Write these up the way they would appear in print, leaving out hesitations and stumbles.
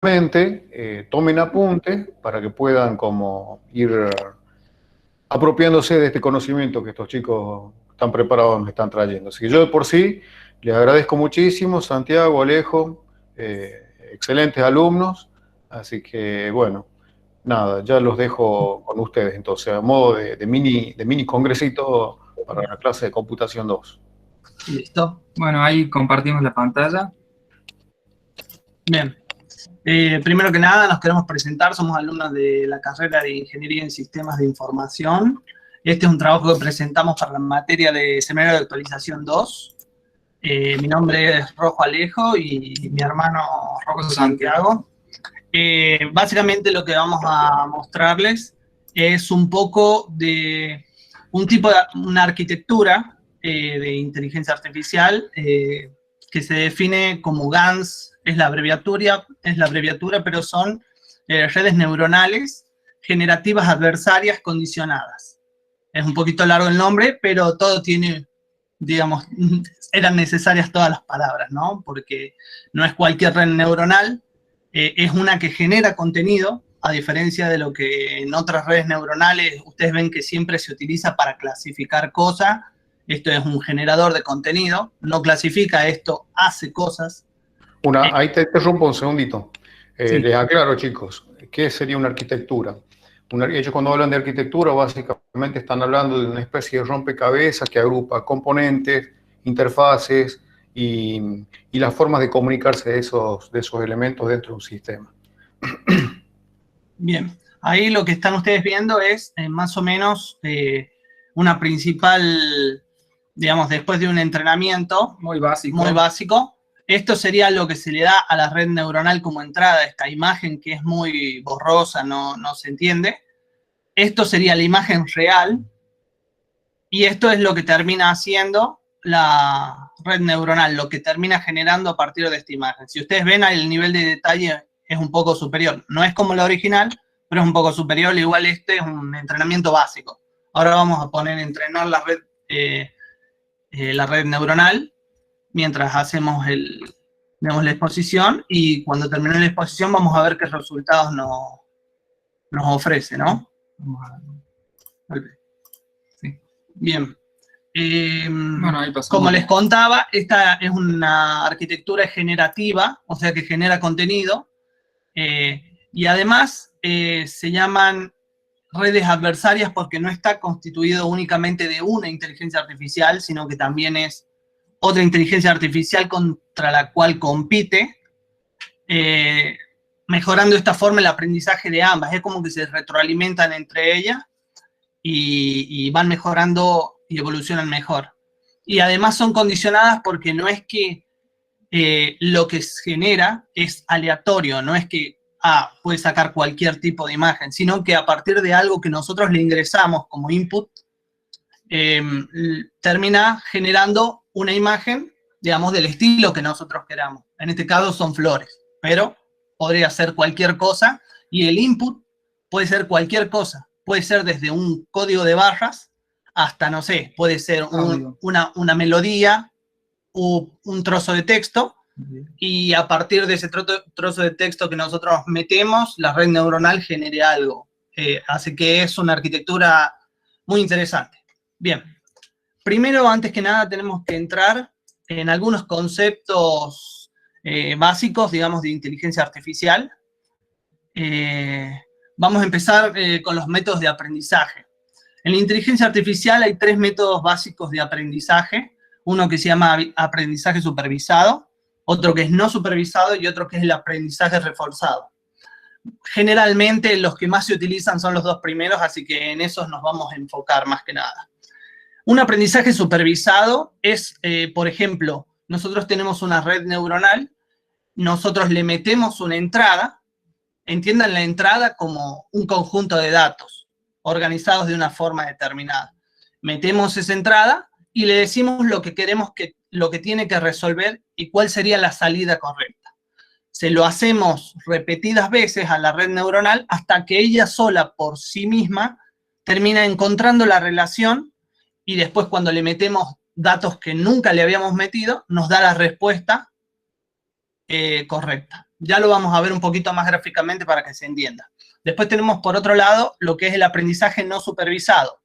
tomen apunte para que puedan como ir apropiándose de este conocimiento que estos chicos tan preparados me están trayendo. Así que yo de por sí les agradezco muchísimo, Santiago, Alejo, excelentes alumnos, así que bueno, nada, ya los dejo con ustedes entonces, a modo de mini congresito para la clase de computación 2. Listo. Bueno, ahí compartimos la pantalla. Bien. Primero que nada, nos queremos presentar. Somos alumnos de la carrera de Ingeniería en Sistemas de Información. Este es un trabajo que presentamos para la materia de Seminario de Actualización 2. Mi nombre es Rojo Alejo y mi hermano Rojo Santiago. Básicamente lo que vamos a mostrarles es un poco de una arquitectura de inteligencia artificial que se define como GANs, es la abreviatura, pero son redes neuronales generativas adversarias condicionadas. Es un poquito largo el nombre, pero todo tiene, digamos, eran necesarias todas las palabras, ¿no? Porque no es cualquier red neuronal, es una que genera contenido, a diferencia de lo que en otras redes neuronales ustedes ven que siempre se utiliza para clasificar cosas. Esto es un generador de contenido, no clasifica, esto hace cosas. Ahí te interrumpo un segundito. Sí. Les aclaro, chicos, ¿qué sería una arquitectura? Ellos cuando hablan de arquitectura básicamente están hablando de una especie de rompecabezas que agrupa componentes, interfaces y las formas de comunicarse de esos elementos dentro de un sistema. Bien, ahí lo que están ustedes viendo es más o menos una principal, digamos, después de un entrenamiento muy básico, esto sería lo que se le da a la red neuronal como entrada, esta imagen que es muy borrosa, no se entiende. Esto sería la imagen real y esto es lo que termina haciendo la red neuronal, lo que termina generando a partir de esta imagen. Si ustedes ven, el nivel de detalle es un poco superior. No es como la original, pero es un poco superior. Igual este es un entrenamiento básico. Ahora vamos a poner a entrenar la red neuronal mientras hacemos la exposición, y cuando termine la exposición vamos a ver qué resultados nos ofrece, ¿no? Vamos a ver. Sí. Bien. Bueno, ahí como les contaba, esta es una arquitectura generativa, o sea que genera contenido, y además se llaman redes adversarias porque no está constituido únicamente de una inteligencia artificial, sino que también es otra inteligencia artificial contra la cual compite, mejorando de esta forma el aprendizaje de ambas. Es como que se retroalimentan entre ellas y van mejorando y evolucionan mejor. Y además son condicionadas porque no es que lo que se genera es aleatorio, no es que puede sacar cualquier tipo de imagen, sino que a partir de algo que nosotros le ingresamos como input, termina generando una imagen, digamos, del estilo que nosotros queramos. En este caso son flores, pero podría ser cualquier cosa, y el input puede ser cualquier cosa. Puede ser desde un código de barras hasta, no sé, puede ser una melodía o un trozo de texto, y a partir de ese trozo de texto que nosotros metemos, la red neuronal genere algo. Así que es una arquitectura muy interesante. Bien, primero, antes que nada, tenemos que entrar en algunos conceptos básicos, digamos, de inteligencia artificial. Vamos a empezar con los métodos de aprendizaje. En la inteligencia artificial hay 3 métodos básicos de aprendizaje. Uno que se llama aprendizaje supervisado, otro que es no supervisado y otro que es el aprendizaje reforzado. Generalmente los que más se utilizan son los 2 primeros, así que en esos nos vamos a enfocar más que nada. Un aprendizaje supervisado es, por ejemplo, nosotros tenemos una red neuronal, nosotros le metemos una entrada, entiendan la entrada como un conjunto de datos organizados de una forma determinada. Metemos esa entrada y le decimos lo que queremos, lo que tiene que resolver y cuál sería la salida correcta. Se lo hacemos repetidas veces a la red neuronal hasta que ella sola por sí misma termina encontrando la relación, y después cuando le metemos datos que nunca le habíamos metido, nos da la respuesta correcta. Ya lo vamos a ver un poquito más gráficamente para que se entienda. Después tenemos, por otro lado, lo que es el aprendizaje no supervisado.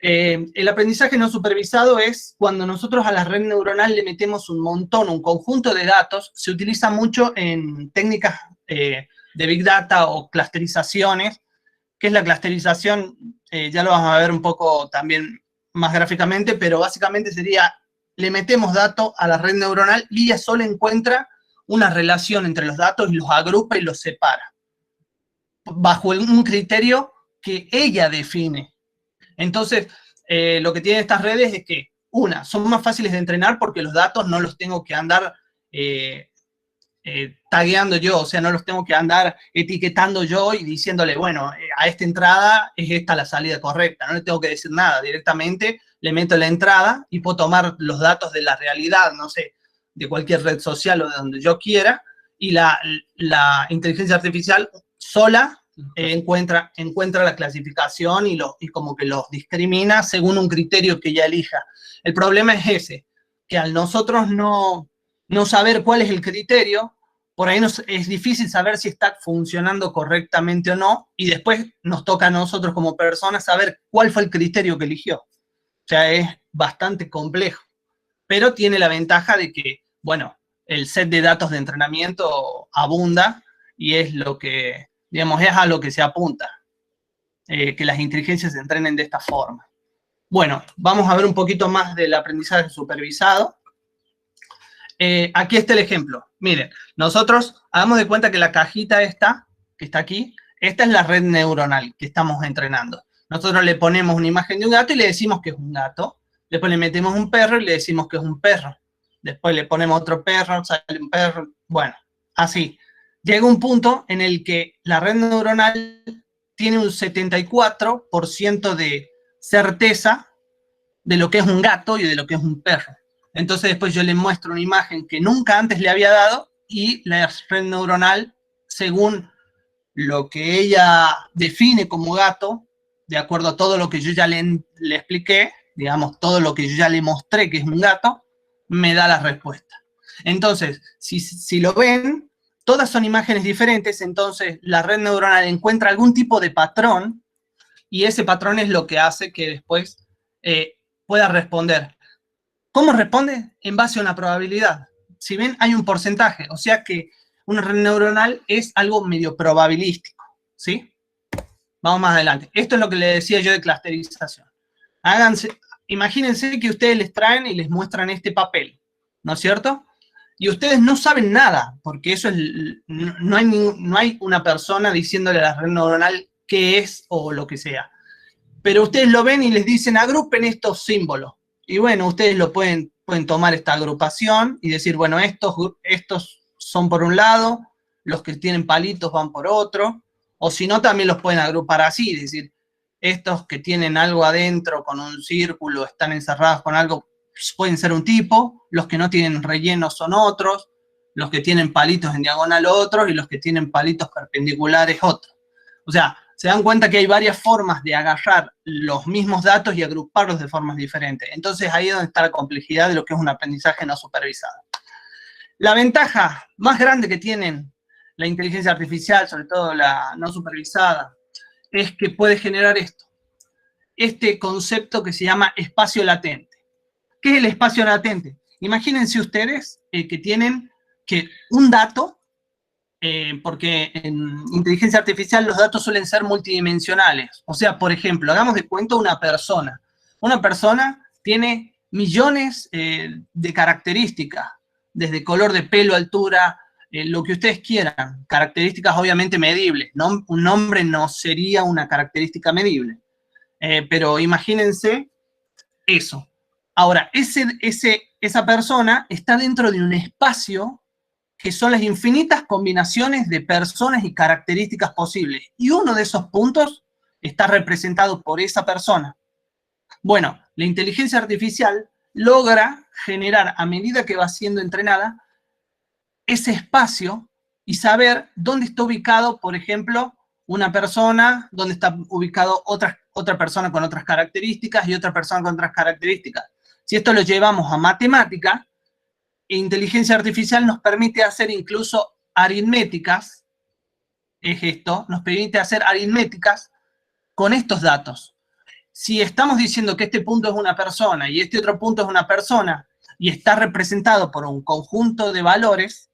El aprendizaje no supervisado es cuando nosotros a la red neuronal le metemos un montón, un conjunto de datos. Se utiliza mucho en técnicas de Big Data o clusterizaciones. ¿Qué es la clusterización? Ya lo vamos a ver un poco también más gráficamente, pero básicamente sería, le metemos datos a la red neuronal y ella solo encuentra una relación entre los datos y los agrupa y los separa, bajo un criterio que ella define. Entonces, lo que tienen estas redes es que, una, son más fáciles de entrenar porque los datos no los tengo que andar tagueando yo, o sea, no los tengo que andar etiquetando yo y diciéndole, bueno, a esta entrada es esta la salida correcta, no le tengo que decir nada, directamente le meto la entrada y puedo tomar los datos de la realidad, no sé, de cualquier red social o de donde yo quiera, y la inteligencia artificial sola encuentra la clasificación y como que los discrimina según un criterio que ella elija. El problema es ese, que al nosotros no saber cuál es el criterio, por ahí es difícil saber si está funcionando correctamente o no, y después nos toca a nosotros como personas saber cuál fue el criterio que eligió. O sea, es bastante complejo, pero tiene la ventaja de que, bueno, el set de datos de entrenamiento abunda y es lo que, digamos, es a lo que se apunta, que las inteligencias se entrenen de esta forma. Bueno, vamos a ver un poquito más del aprendizaje supervisado. Aquí está el ejemplo. Miren, nosotros hagamos de cuenta que la cajita esta, que está aquí, esta es la red neuronal que estamos entrenando. Nosotros le ponemos una imagen de un gato y le decimos que es un gato. Después le metemos un perro y le decimos que es un perro. Después le ponemos otro perro, sale un perro. Bueno, así. Llega un punto en el que la red neuronal tiene un 74% de certeza de lo que es un gato y de lo que es un perro. Entonces después yo le muestro una imagen que nunca antes le había dado y la red neuronal, según lo que ella define como gato, de acuerdo a todo lo que yo ya le expliqué, digamos, todo lo que yo ya le mostré que es un gato, me da la respuesta. Entonces, si lo ven, todas son imágenes diferentes, entonces la red neuronal encuentra algún tipo de patrón y ese patrón es lo que hace que después pueda responder. ¿Cómo responde? En base a una probabilidad. Si ven, hay un porcentaje, o sea que una red neuronal es algo medio probabilístico, ¿sí? Vamos más adelante. Esto es lo que le decía yo de clusterización. Imagínense que ustedes les traen y les muestran este papel, ¿no es cierto? Y ustedes no saben nada, porque eso es, no hay una persona diciéndole a la red neuronal qué es o lo que sea. Pero ustedes lo ven y les dicen, agrupen estos símbolos. Y bueno, ustedes lo pueden tomar esta agrupación y decir, bueno, estos son por un lado, los que tienen palitos van por otro, o si no, también los pueden agrupar así, es decir, estos que tienen algo adentro con un círculo, están encerrados con algo, pueden ser un tipo, los que no tienen relleno son otros, los que tienen palitos en diagonal otros, y los que tienen palitos perpendiculares otros. O sea, se dan cuenta que hay varias formas de agarrar los mismos datos y agruparlos de formas diferentes. Entonces ahí es donde está la complejidad de lo que es un aprendizaje no supervisado. La ventaja más grande que tienen la inteligencia artificial, sobre todo la no supervisada, es que puede generar este concepto que se llama espacio latente. ¿Qué es el espacio latente? Imagínense ustedes que tienen que un dato, porque en inteligencia artificial los datos suelen ser multidimensionales. O sea, por ejemplo, hagamos de cuenta una persona. Una persona tiene millones de características, desde color de pelo, altura, lo que ustedes quieran. Características obviamente medibles. Un nombre no sería una característica medible. Pero imagínense eso. Ahora, esa persona está dentro de un espacio que son las infinitas combinaciones de personas y características posibles. Y uno de esos puntos está representado por esa persona. Bueno, la inteligencia artificial logra generar, a medida que va siendo entrenada, ese espacio y saber dónde está ubicado, por ejemplo, una persona, dónde está ubicado otra persona con otras características y otra persona con otras características. Si esto lo llevamos a matemática, inteligencia artificial nos permite hacer incluso aritméticas, es esto, nos permite hacer aritméticas con estos datos. Si estamos diciendo que este punto es una persona y este otro punto es una persona y está representado por un conjunto de valores,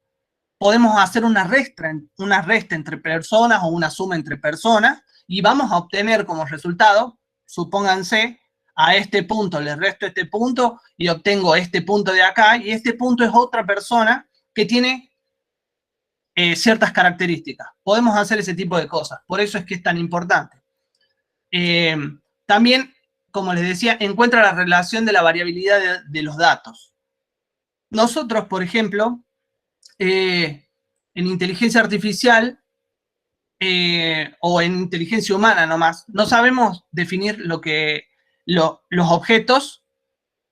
podemos hacer una resta entre personas o una suma entre personas y vamos a obtener como resultado, supónganse, a este punto le resto este punto y obtengo este punto de acá, y este punto es otra persona que tiene ciertas características. Podemos hacer ese tipo de cosas, por eso es que es tan importante. También, como les decía, encuentra la relación de la variabilidad de los datos. Nosotros, por ejemplo, en inteligencia artificial o en inteligencia humana nomás, no sabemos definir los objetos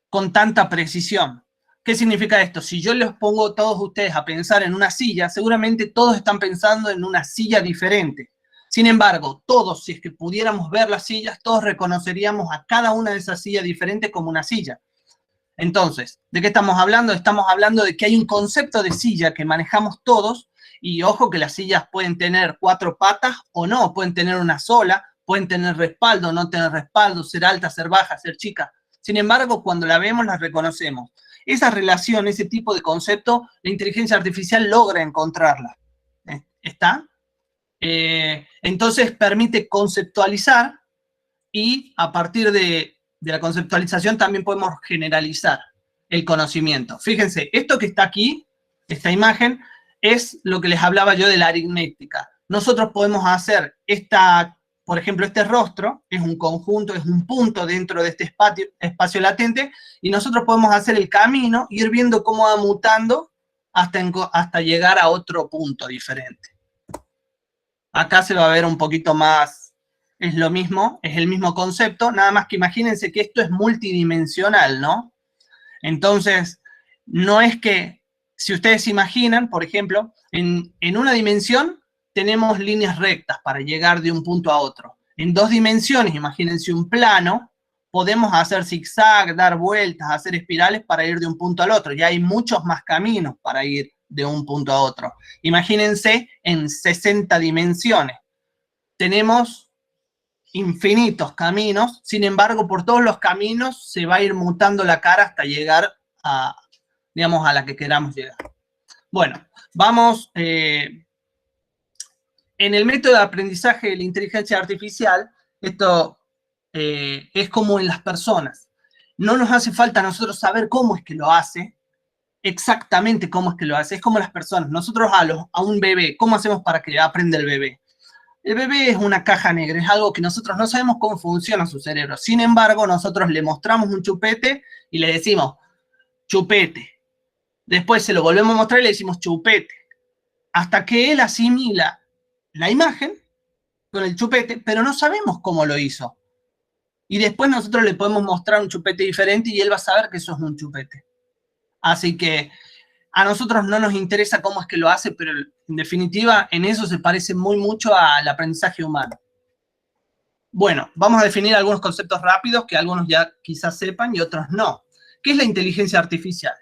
con tanta precisión. ¿Qué significa esto? Si yo les pongo a todos ustedes a pensar en una silla, seguramente todos están pensando en una silla diferente. Sin embargo, todos, si es que pudiéramos ver las sillas, todos reconoceríamos a cada una de esas sillas diferentes como una silla. Entonces, ¿de qué estamos hablando? Estamos hablando de que hay un concepto de silla que manejamos todos, y ojo que las sillas pueden tener 4 patas o no, pueden tener una sola, pueden tener respaldo, no tener respaldo, ser alta, ser baja, ser chica. Sin embargo, cuando la vemos, la reconocemos. Esa relación, ese tipo de concepto, la inteligencia artificial logra encontrarla. ¿Está? Entonces permite conceptualizar y a partir de la conceptualización también podemos generalizar el conocimiento. Fíjense, esto que está aquí, esta imagen, es lo que les hablaba yo de la aritmética. Nosotros podemos hacer por ejemplo, este rostro es un conjunto, es un punto dentro de este espacio latente, y nosotros podemos hacer el camino, ir viendo cómo va mutando hasta llegar a otro punto diferente. Acá se va a ver un poquito más, es lo mismo, es el mismo concepto, nada más que imagínense que esto es multidimensional, ¿no? Entonces, no es que, si ustedes se imaginan, por ejemplo, en una dimensión tenemos líneas rectas para llegar de un punto a otro. En 2 dimensiones, imagínense un plano, podemos hacer zigzag, dar vueltas, hacer espirales para ir de un punto al otro. Ya hay muchos más caminos para ir de un punto a otro. Imagínense en 60 dimensiones. Tenemos infinitos caminos, sin embargo, por todos los caminos se va a ir mutando la cara hasta llegar a, digamos, a la que queramos llegar. Bueno, vamos... en el método de aprendizaje de la inteligencia artificial, esto es como en las personas. No nos hace falta a nosotros saber cómo es que lo hace, exactamente cómo es que lo hace. Es como las personas. Nosotros a un bebé, ¿cómo hacemos para que aprenda el bebé? El bebé es una caja negra, es algo que nosotros no sabemos cómo funciona su cerebro. Sin embargo, nosotros le mostramos un chupete y le decimos, chupete. Después se lo volvemos a mostrar y le decimos, chupete. Hasta que él asimila la imagen con el chupete, pero no sabemos cómo lo hizo. Y después nosotros le podemos mostrar un chupete diferente y él va a saber que eso es un chupete. Así que a nosotros no nos interesa cómo es que lo hace, pero en definitiva en eso se parece muy mucho al aprendizaje humano. Bueno, vamos a definir algunos conceptos rápidos que algunos ya quizás sepan y otros no. ¿Qué es la inteligencia artificial?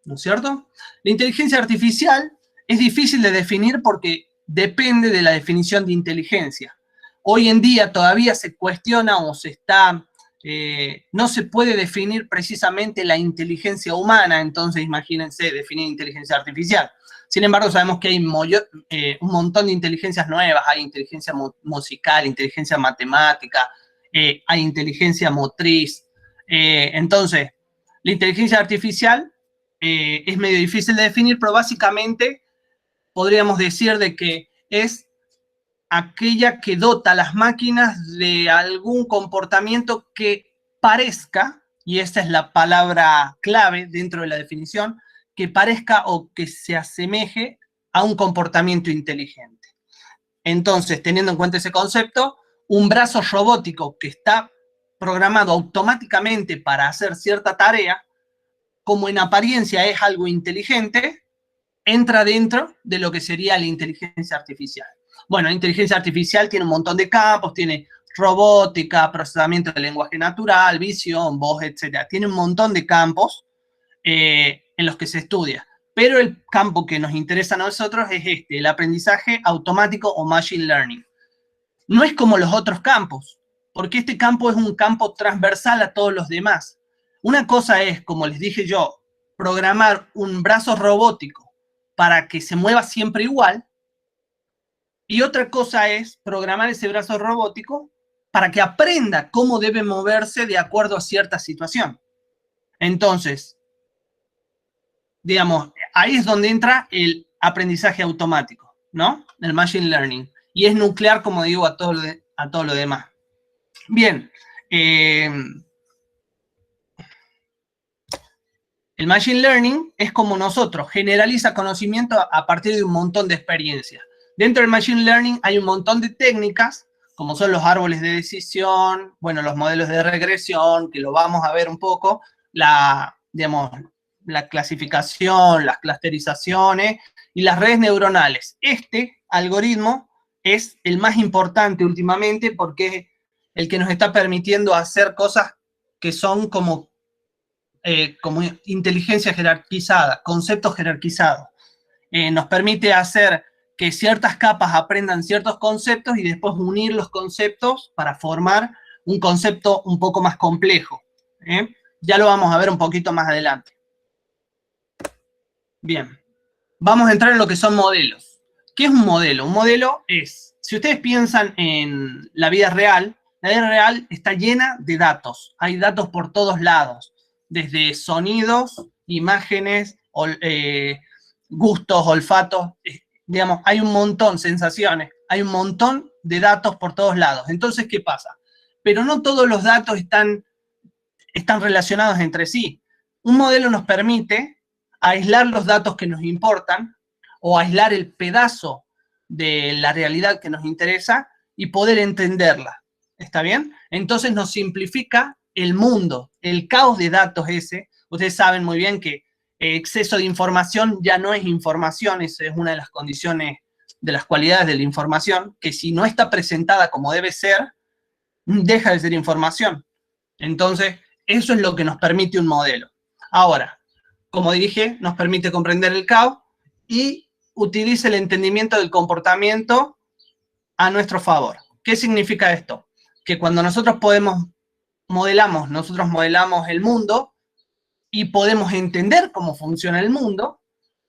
¿No es cierto? La inteligencia artificial es difícil de definir porque depende de la definición de inteligencia. Hoy en día todavía se cuestiona o no se puede definir precisamente la inteligencia humana, entonces imagínense definir inteligencia artificial. Sin embargo, sabemos que hay un montón de inteligencias nuevas, hay inteligencia musical, inteligencia matemática, hay inteligencia motriz. Entonces, la inteligencia artificial es medio difícil de definir, pero básicamente podríamos decir de que es aquella que dota a las máquinas de algún comportamiento que parezca, y esta es la palabra clave dentro de la definición, que parezca o que se asemeje a un comportamiento inteligente. Entonces, teniendo en cuenta ese concepto, un brazo robótico que está programado automáticamente para hacer cierta tarea, como en apariencia es algo inteligente, entra dentro de lo que sería la inteligencia artificial. Bueno, la inteligencia artificial tiene un montón de campos, tiene robótica, procesamiento de lenguaje natural, visión, voz, etc. Tiene un montón de campos en los que se estudia. pero el campo que nos interesa a nosotros es este, el aprendizaje automático o Machine Learning. No es como los otros campos, porque este campo es un campo transversal a todos los demás. Una cosa es, como les dije yo, programar un brazo robótico para que se mueva siempre igual, y otra cosa es programar ese brazo robótico para que aprenda cómo debe moverse de acuerdo a cierta situación. Entonces, digamos, ahí es donde entra el aprendizaje automático, ¿no? El Machine Learning. Y es nuclear, como digo, a todo lo demás. Bien. El Machine Learning es como nosotros, generaliza conocimiento a partir de un montón de experiencias. Dentro del Machine Learning hay un montón de técnicas, como son los árboles de decisión, bueno, los modelos de regresión, que lo vamos a ver un poco, digamos, la clasificación, las clusterizaciones y las redes neuronales. Este algoritmo es el más importante últimamente porque es el que nos está permitiendo hacer cosas que son como inteligencia jerarquizada, conceptos jerarquizados. Nos permite hacer que ciertas capas aprendan ciertos conceptos y después unir los conceptos para formar un concepto un poco más complejo. Ya lo vamos a ver un poquito más adelante. Bien, vamos a entrar en lo que son modelos. ¿Qué es un modelo? Un modelo es, si ustedes piensan en la vida real está llena de datos. Hay datos por todos lados, desde sonidos, imágenes, gustos, olfatos, digamos, hay un montón, sensaciones, hay un montón de datos por todos lados. Entonces, ¿qué pasa? Pero no todos los datos están relacionados entre sí. Un modelo nos permite aislar los datos que nos importan o aislar el pedazo de la realidad que nos interesa y poder entenderla. ¿Está bien? Entonces nos simplifica el mundo, el caos de datos ese. Ustedes saben muy bien que exceso de información ya no es información, esa es una de las condiciones de las cualidades de la información, que si no está presentada como debe ser, deja de ser información. Entonces, eso es lo que nos permite un modelo. Ahora, como dije, nos permite comprender el caos y utiliza el entendimiento del comportamiento a nuestro favor. ¿Qué significa esto? Que cuando nosotros modelamos el mundo y podemos entender cómo funciona el mundo,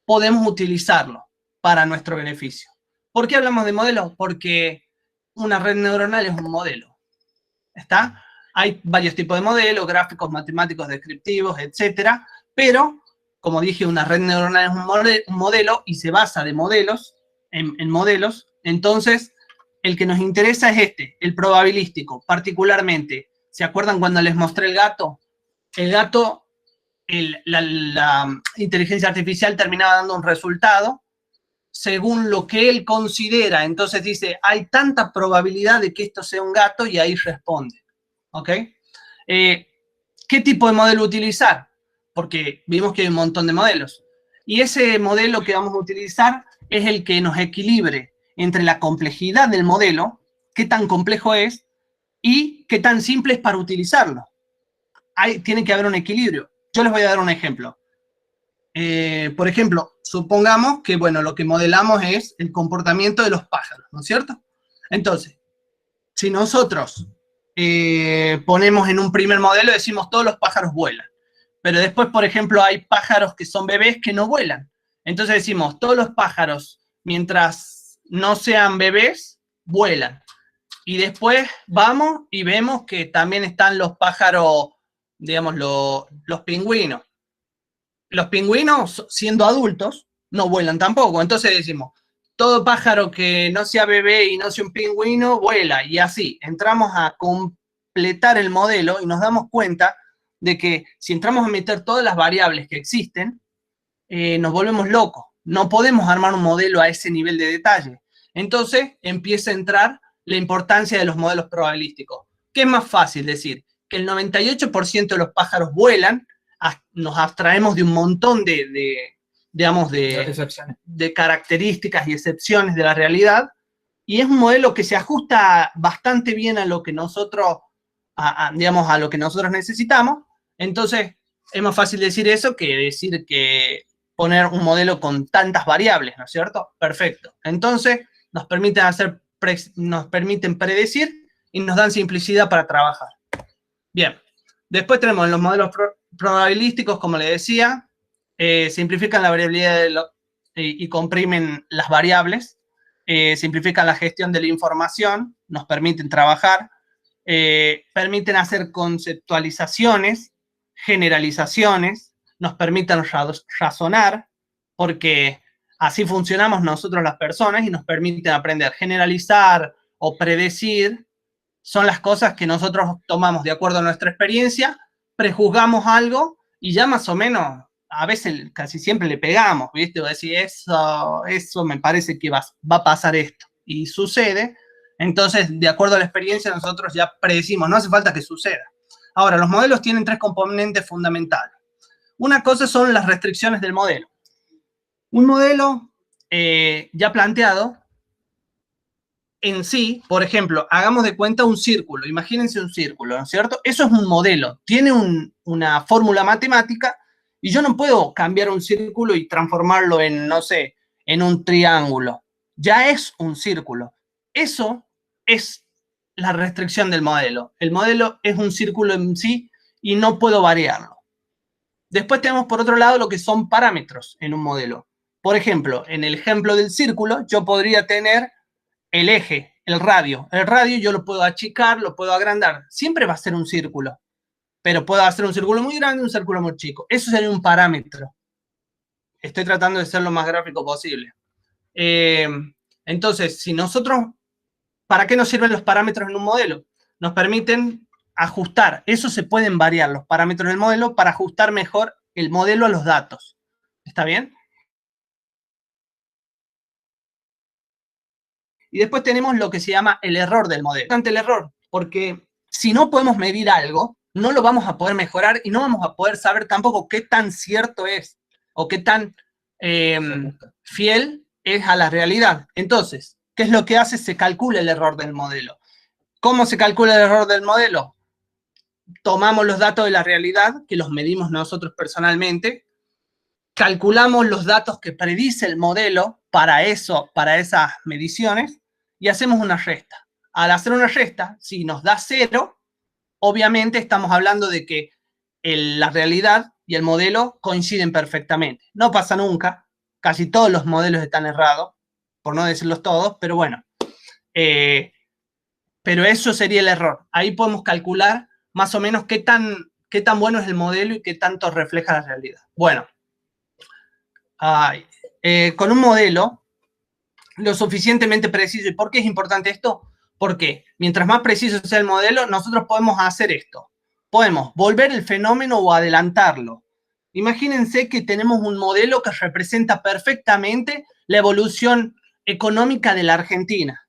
podemos utilizarlo para nuestro beneficio. ¿Por qué hablamos de modelos? Porque una red neuronal es un modelo. ¿Está? Hay varios tipos de modelos, gráficos, matemáticos, descriptivos, etcétera, pero, como dije, una red neuronal es un modelo y se basa de modelos, en modelos. Entonces, el que nos interesa es este, el probabilístico, particularmente. ¿Se acuerdan cuando les mostré el gato? El gato, la inteligencia artificial terminaba dando un resultado según lo que él considera. Entonces dice, hay tanta probabilidad de que esto sea un gato y ahí responde. ¿Ok? ¿Qué tipo de modelo utilizar? Porque vimos que hay un montón de modelos. Y ese modelo que vamos a utilizar es el que nos equilibre entre la complejidad del modelo, qué tan complejo es, y qué tan simple es para utilizarlo. Tiene que haber un equilibrio. Yo les voy a dar un ejemplo. Por ejemplo, supongamos que, bueno, lo que modelamos es el comportamiento de los pájaros, ¿no es cierto? Entonces, si nosotros ponemos en un primer modelo, decimos todos los pájaros vuelan. Pero después, por ejemplo, hay pájaros que son bebés que no vuelan. Entonces decimos, todos los pájaros, mientras no sean bebés, vuelan. Y después vamos y vemos que también están los pájaros, digamos, los pingüinos. Los pingüinos, siendo adultos, no vuelan tampoco. Entonces decimos, todo pájaro que no sea bebé y no sea un pingüino, vuela. Y así, entramos a completar el modelo y nos damos cuenta de que si entramos a meter todas las variables que existen, nos volvemos locos. No podemos armar un modelo a ese nivel de detalle. Entonces empieza a entrar la importancia de los modelos probabilísticos. ¿Qué es más fácil decir? Que el 98% de los pájaros vuelan, nos abstraemos de un montón de características y excepciones de la realidad, y es un modelo que se ajusta bastante bien a lo que nosotros, a lo que nosotros necesitamos. Entonces, es más fácil decir eso que decir que poner un modelo con tantas variables, ¿no es cierto? Perfecto. Entonces, nos permiten predecir y nos dan simplicidad para trabajar. Bien. Después tenemos los modelos probabilísticos, como le decía, simplifican la variabilidad y comprimen las variables, simplifican la gestión de la información, nos permiten trabajar, permiten hacer conceptualizaciones, generalizaciones, nos permiten razonar, porque así funcionamos nosotros las personas y nos permiten aprender. Generalizar o predecir son las cosas que nosotros tomamos de acuerdo a nuestra experiencia, prejuzgamos algo y ya más o menos, a veces casi siempre le pegamos, ¿viste? O decir, eso me parece que va a pasar esto. Y sucede. Entonces, de acuerdo a la experiencia, nosotros ya predecimos, no hace falta que suceda. Ahora, los modelos tienen 3 componentes fundamentales. Una cosa son las restricciones del modelo. Un modelo ya planteado, en sí, por ejemplo, hagamos de cuenta un círculo, imagínense un círculo, ¿no es cierto? Eso es un modelo, tiene una fórmula matemática y yo no puedo cambiar un círculo y transformarlo en, no sé, en un triángulo. Ya es un círculo. Eso es la restricción del modelo. El modelo es un círculo en sí y no puedo variarlo. Después tenemos por otro lado lo que son parámetros en un modelo. Por ejemplo, en el ejemplo del círculo, yo podría tener el eje, el radio. El radio yo lo puedo achicar, lo puedo agrandar. Siempre va a ser un círculo. Pero puedo hacer un círculo muy grande y un círculo muy chico. Eso sería un parámetro. Estoy tratando de ser lo más gráfico posible. Entonces, si nosotros, ¿para qué nos sirven los parámetros en un modelo? Nos permiten ajustar. Eso se pueden variar, los parámetros del modelo, para ajustar mejor el modelo a los datos. ¿Está bien? Y después tenemos lo que se llama el error del modelo. Ante el error, porque si no podemos medir algo, no lo vamos a poder mejorar y no vamos a poder saber tampoco qué tan cierto es o qué tan fiel es a la realidad. Entonces, ¿qué es lo que hace? Se calcula el error del modelo. ¿Cómo se calcula el error del modelo? Tomamos los datos de la realidad, que los medimos nosotros personalmente, calculamos los datos que predice el modelo para eso, para esas mediciones, y hacemos una resta. Al hacer una resta, si nos da 0, obviamente estamos hablando de que la realidad y el modelo coinciden perfectamente. No pasa nunca, casi todos los modelos están errados, por no decirlos todos, pero bueno. Pero eso sería el error. Ahí podemos calcular más o menos qué tan bueno es el modelo y qué tanto refleja la realidad. Bueno, con un modelo lo suficientemente preciso. ¿Y por qué es importante esto? Porque mientras más preciso sea el modelo, nosotros podemos hacer esto. Podemos volver el fenómeno o adelantarlo. Imagínense que tenemos un modelo que representa perfectamente la evolución económica de la Argentina.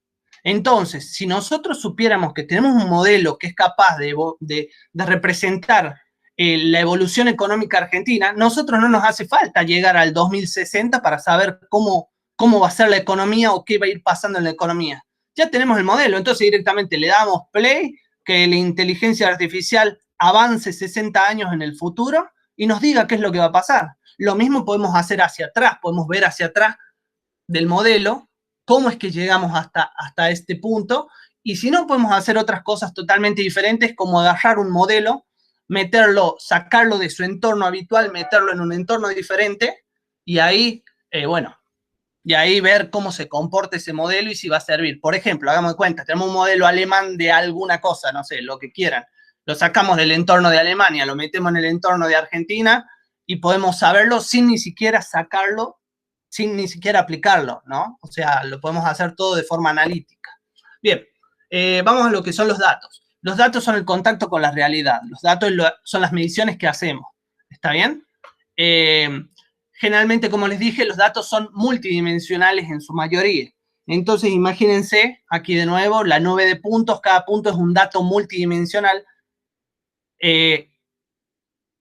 Entonces, si nosotros supiéramos que tenemos un modelo que es capaz de representar la evolución económica argentina, nosotros no nos hace falta llegar al 2060 para saber cómo va a ser la economía o qué va a ir pasando en la economía. Ya tenemos el modelo, entonces directamente le damos play, que la inteligencia artificial avance 60 años en el futuro y nos diga qué es lo que va a pasar. Lo mismo podemos hacer hacia atrás, podemos ver hacia atrás del modelo, cómo es que llegamos hasta este punto, y si no, podemos hacer otras cosas totalmente diferentes, como agarrar un modelo, meterlo, sacarlo de su entorno habitual, meterlo en un entorno diferente, y ahí, y ahí ver cómo se comporta ese modelo y si va a servir. Por ejemplo, hagamos de cuenta, tenemos un modelo alemán de alguna cosa, no sé, lo que quieran. Lo sacamos del entorno de Alemania, lo metemos en el entorno de Argentina y podemos saberlo sin ni siquiera sacarlo, sin ni siquiera aplicarlo, ¿no? O sea, lo podemos hacer todo de forma analítica. Bien, vamos a lo que son los datos. Los datos son el contacto con la realidad. Los datos son las mediciones que hacemos. ¿Está bien? Generalmente, como les dije, los datos son multidimensionales en su mayoría. Entonces, imagínense, aquí de nuevo, la nube de puntos, cada punto es un dato multidimensional.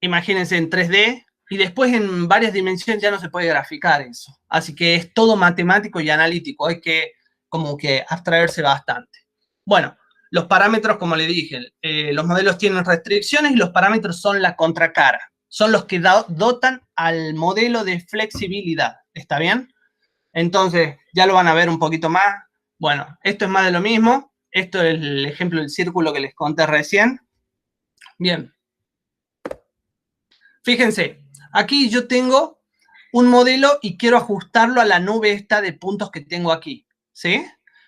Imagínense en 3D, y después en varias dimensiones ya no se puede graficar eso. Así que es todo matemático y analítico, hay que como que abstraerse bastante. Bueno, los parámetros, como les dije, los modelos tienen restricciones y los parámetros son la contracara. son los que dotan al modelo de flexibilidad. ¿Está bien? Entonces, ya lo van a ver un poquito más. Bueno, esto es más de lo mismo. Esto es el ejemplo del círculo que les conté recién. Bien. Fíjense, aquí yo tengo un modelo y quiero ajustarlo a la nube esta de puntos que tengo aquí, ¿sí?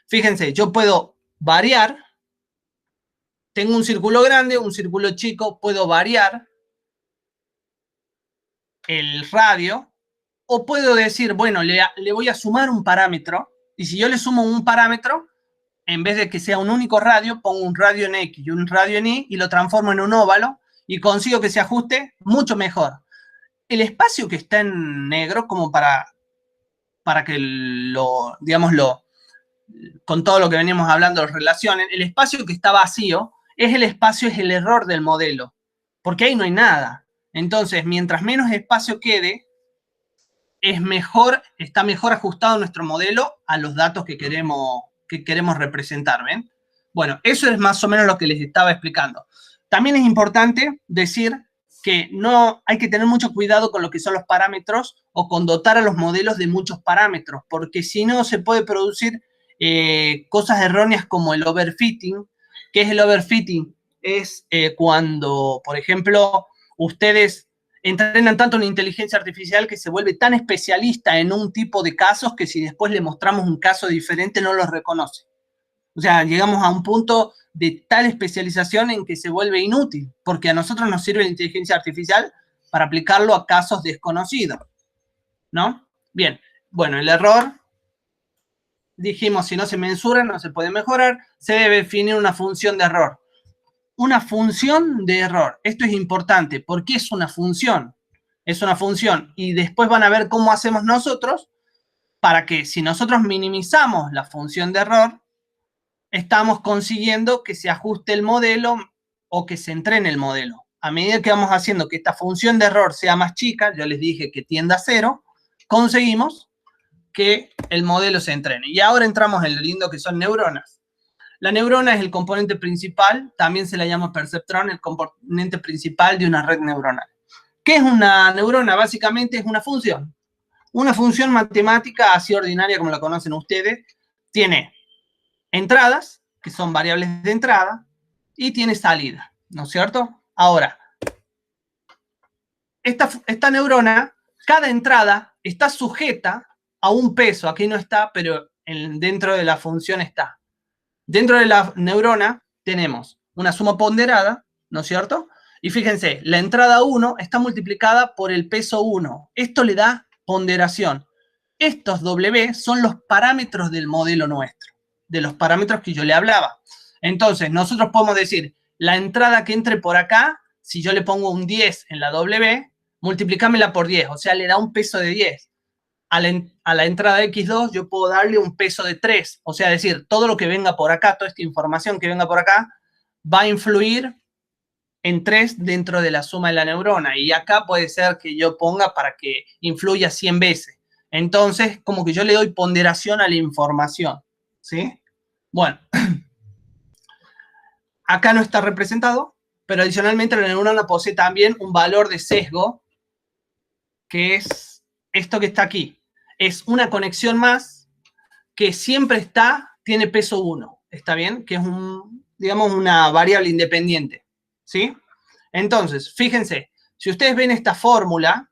Fíjense, yo puedo variar. Tengo un círculo grande, un círculo chico, puedo variar el radio, o puedo decir, bueno, le voy a sumar un parámetro, y si yo le sumo un parámetro, en vez de que sea un único radio, pongo un radio en X y un radio en Y, y lo transformo en un óvalo, y consigo que se ajuste mucho mejor. El espacio que está en negro, como para que lo, digámoslo, con todo lo que veníamos hablando, lo relacionen, el espacio que está vacío es el error del modelo, porque ahí no hay nada. Entonces, mientras menos espacio quede, es mejor, está mejor ajustado nuestro modelo a los datos que queremos representar, ¿ven? Bueno, eso es más o menos lo que les estaba explicando. También es importante decir que no hay que tener mucho cuidado con lo que son los parámetros o con dotar a los modelos de muchos parámetros, porque si no se puede producir cosas erróneas como el overfitting. ¿Qué es el overfitting? Es cuando, por ejemplo, ustedes entrenan tanto en inteligencia artificial que se vuelve tan especialista en un tipo de casos que si después le mostramos un caso diferente no los reconoce. O sea, llegamos a un punto de tal especialización en que se vuelve inútil, porque a nosotros nos sirve la inteligencia artificial para aplicarlo a casos desconocidos, ¿no? Bien, bueno, el error, dijimos, si no se mensura, no se puede mejorar, se debe definir una función de error. Una función de error. Esto es importante. ¿Por qué es una función? Es una función. Y después van a ver cómo hacemos nosotros para que si nosotros minimizamos la función de error, estamos consiguiendo que se ajuste el modelo o que se entrene el modelo. A medida que vamos haciendo que esta función de error sea más chica, yo les dije que tienda a 0, conseguimos que el modelo se entrene. Y ahora entramos en lo lindo que son neuronas. La neurona es el componente principal, también se la llama perceptrón, el componente principal de una red neuronal. ¿Qué es una neurona? Básicamente es una función matemática así ordinaria como la conocen ustedes. Tiene entradas, que son variables de entrada, y tiene salida, ¿no es cierto? Ahora, esta neurona, cada entrada está sujeta a un peso, aquí no está, pero dentro de la función está. Dentro de la neurona tenemos una suma ponderada, ¿no es cierto? Y fíjense, la entrada 1 está multiplicada por el peso 1. Esto le da ponderación. Estos W son los parámetros del modelo nuestro, de los parámetros que yo le hablaba. Entonces, nosotros podemos decir, la entrada que entre por acá, si yo le pongo un 10 en la W, multiplícamela por 10, o sea, le da un peso de 10. A la entrada X2 yo puedo darle un peso de 3. O sea, decir, todo lo que venga por acá, toda esta información que venga por acá, va a influir en 3 dentro de la suma de la neurona. Y acá puede ser que yo ponga para que influya 100 veces. Entonces, como que yo le doy ponderación a la información. ¿Sí? Bueno. Acá no está representado, pero adicionalmente la neurona posee también un valor de sesgo, que es esto que está aquí. Es una conexión más que siempre tiene peso 1, ¿está bien? Que es digamos, una variable independiente, ¿sí? Entonces, fíjense, si ustedes ven esta fórmula,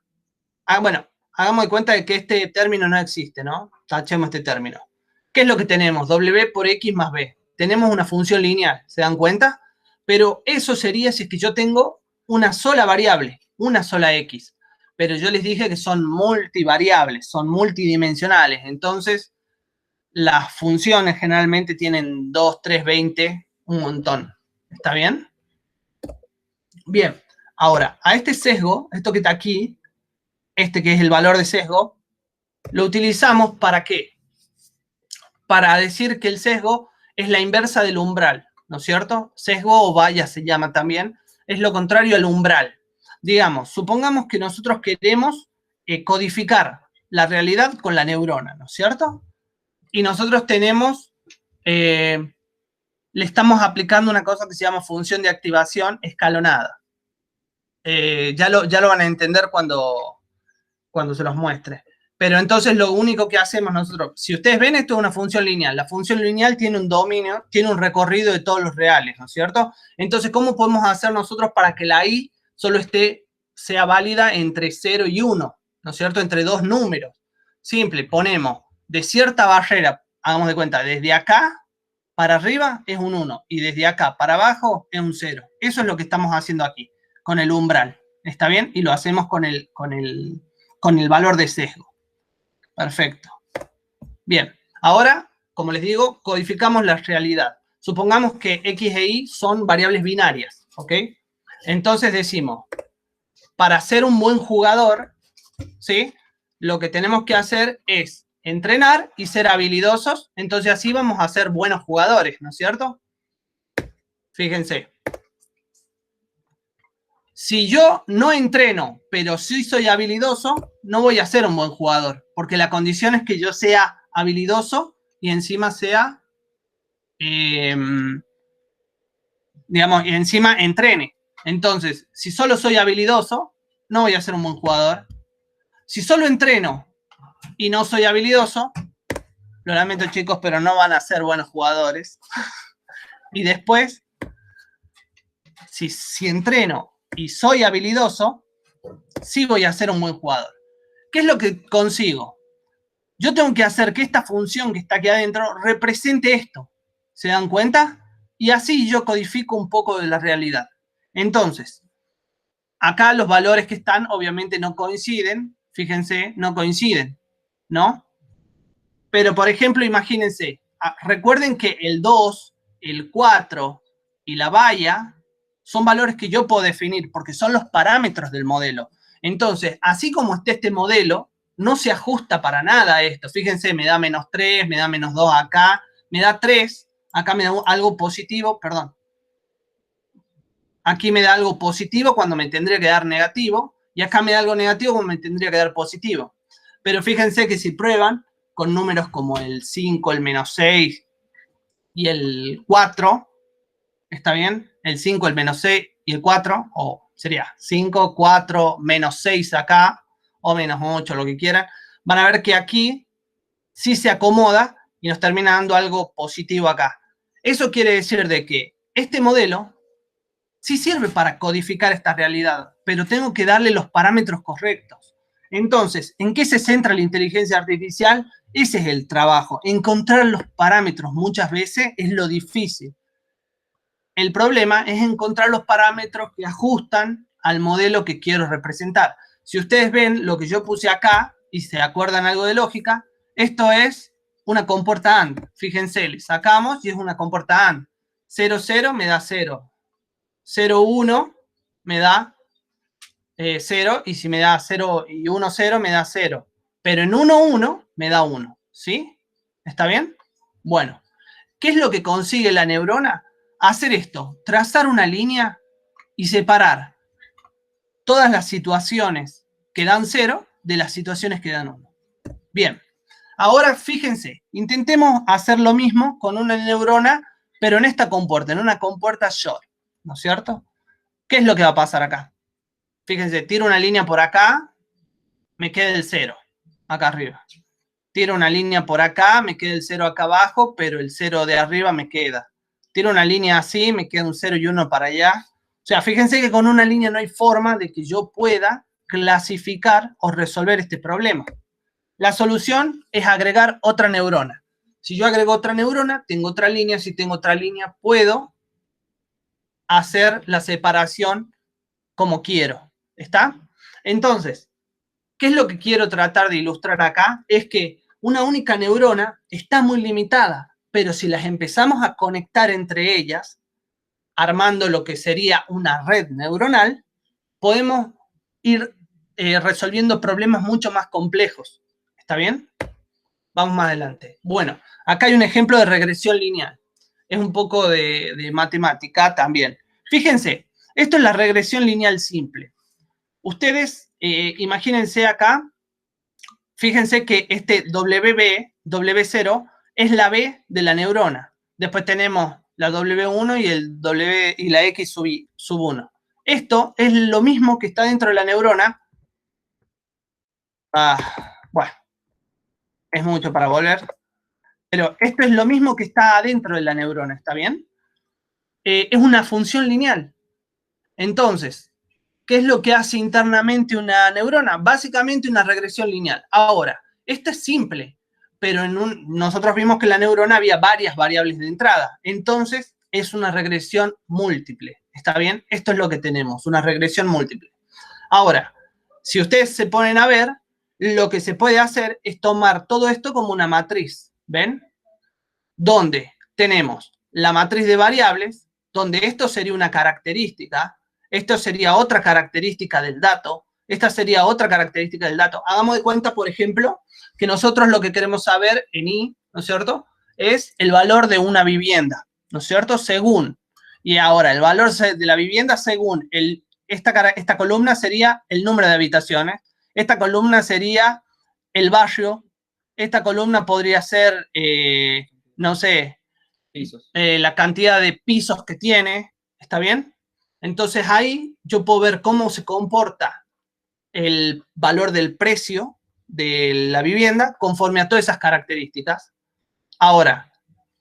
bueno, hagamos de cuenta de que este término no existe, ¿no? Tachemos este término. ¿Qué es lo que tenemos? W por X más B. Tenemos una función lineal, ¿se dan cuenta? Pero eso sería si es que yo tengo una sola variable, una sola X. Pero yo les dije que son multivariables, son multidimensionales. Entonces, las funciones generalmente tienen 2, 3, 20, un montón. ¿Está bien? Bien. Ahora, a este sesgo, esto que está aquí, este que es el valor de sesgo, lo utilizamos ¿para qué? Para decir que el sesgo es la inversa del umbral, ¿no es cierto? Sesgo o valla se llama también, es lo contrario al umbral. Digamos, supongamos que nosotros queremos codificar la realidad con la neurona, ¿no es cierto? Y nosotros tenemos, le estamos aplicando una cosa que se llama función de activación escalonada. Ya lo van a entender cuando se los muestre. Pero entonces lo único que hacemos nosotros, si ustedes ven, esto es una función lineal. La función lineal tiene un dominio, tiene un recorrido de todos los reales, ¿no es cierto? Entonces, ¿cómo podemos hacer nosotros para que la i solo sea válida entre 0 y 1, ¿no es cierto? Entre dos números. Simple, ponemos de cierta barrera, hagamos de cuenta, desde acá para arriba es un 1 y desde acá para abajo es un 0. Eso es lo que estamos haciendo aquí, con el umbral. ¿Está bien? Y lo hacemos con el valor de sesgo. Perfecto. Bien, ahora, como les digo, codificamos la realidad. Supongamos que X e Y son variables binarias, ¿ok? Entonces decimos, para ser un buen jugador, ¿sí? Lo que tenemos que hacer es entrenar y ser habilidosos, entonces así vamos a ser buenos jugadores, ¿no es cierto? Fíjense. Si yo no entreno, pero sí soy habilidoso, no voy a ser un buen jugador, porque la condición es que yo sea habilidoso y encima sea, digamos, y encima entrene. Entonces, si solo soy habilidoso, no voy a ser un buen jugador. Si solo entreno y no soy habilidoso, lo lamento, chicos, pero no van a ser buenos jugadores. Y después, si entreno y soy habilidoso, sí voy a ser un buen jugador. ¿Qué es lo que consigo? Yo tengo que hacer que esta función que está aquí adentro represente esto. ¿Se dan cuenta? Y así yo codifico un poco de la realidad. Entonces, acá los valores que están obviamente no coinciden. Fíjense, no coinciden, ¿no? Pero, por ejemplo, imagínense, recuerden que el 2, el 4 y la valla son valores que yo puedo definir porque son los parámetros del modelo. Entonces, así como está este modelo, no se ajusta para nada a esto. Fíjense, me da -3, me da -2 acá, me da 3, acá me da algo positivo, perdón. Aquí me da algo positivo cuando me tendría que dar negativo, y acá me da algo negativo cuando me tendría que dar positivo. Pero fíjense que si prueban con números como el 5, el -6 y el 4, ¿está bien? El 5, el -6 y el 4, o sería 5, 4, -6 acá, o -8, lo que quieran. Van a ver que aquí sí se acomoda y nos termina dando algo positivo acá. Eso quiere decir de que este modelo sí sirve para codificar esta realidad, pero tengo que darle los parámetros correctos. Entonces, ¿en qué se centra la inteligencia artificial? Ese es el trabajo. Encontrar los parámetros muchas veces es lo difícil. El problema es encontrar los parámetros que ajustan al modelo que quiero representar. Si ustedes ven lo que yo puse acá y se acuerdan algo de lógica, esto es una compuerta AND. Fíjense, le sacamos y es una compuerta AND. 0, 0 me da 0. 0, 1 me da 0, y si me da 0 y 1, 0, me da 0. Pero en 1, 1 me da 1, ¿sí? ¿Está bien? Bueno, ¿qué es lo que consigue la neurona? Hacer esto, trazar una línea y separar todas las situaciones que dan 0 de las situaciones que dan 1. Bien, ahora fíjense, intentemos hacer lo mismo con una neurona, pero en esta compuerta, en una compuerta short, ¿no es cierto? ¿Qué es lo que va a pasar acá? Fíjense, tiro una línea por acá, me queda el 0 acá arriba. Tiro una línea por acá, me queda el 0 acá abajo, pero el 0 de arriba me queda. Tiro una línea así, me queda un 0 y 1 para allá. O sea, fíjense que con una línea no hay forma de que yo pueda clasificar o resolver este problema. La solución es agregar otra neurona. Si yo agrego otra neurona, tengo otra línea. Si tengo otra línea, puedo hacer la separación como quiero. ¿Está? Entonces, ¿qué es lo que quiero tratar de ilustrar acá? Es que una única neurona está muy limitada, pero si las empezamos a conectar entre ellas, armando lo que sería una red neuronal, podemos ir resolviendo problemas mucho más complejos. ¿Está bien? Vamos más adelante. Bueno, acá hay un ejemplo de regresión lineal. Es un poco de matemática también. Fíjense, esto es la regresión lineal simple. Ustedes imagínense acá, fíjense que este W0 es la B de la neurona. Después tenemos la W1 y la X sub 1. Esto es lo mismo que está dentro de la neurona. Bueno, es mucho para volver. Pero esto es lo mismo que está adentro de la neurona, ¿está bien? Es una función lineal. Entonces, ¿qué es lo que hace internamente una neurona? Básicamente una regresión lineal. Ahora, esta es simple, pero nosotros vimos que en la neurona había varias variables de entrada. Entonces, es una regresión múltiple. ¿Está bien? Esto es lo que tenemos, una regresión múltiple. Ahora, si ustedes se ponen a ver, lo que se puede hacer es tomar todo esto como una matriz. ¿Ven? Donde tenemos la matriz de variables, donde esto sería una característica, esto sería otra característica del dato, esta sería otra característica del dato. Hagamos de cuenta, por ejemplo, que nosotros lo que queremos saber en I, ¿no es cierto?, es el valor de una vivienda, ¿no es cierto?, según. Y ahora, el valor de la vivienda según esta columna sería el número de habitaciones, esta columna sería el barrio, esta columna podría ser, no sé, la cantidad de pisos que tiene, ¿está bien? Entonces ahí yo puedo ver cómo se comporta el valor del precio de la vivienda conforme a todas esas características. Ahora,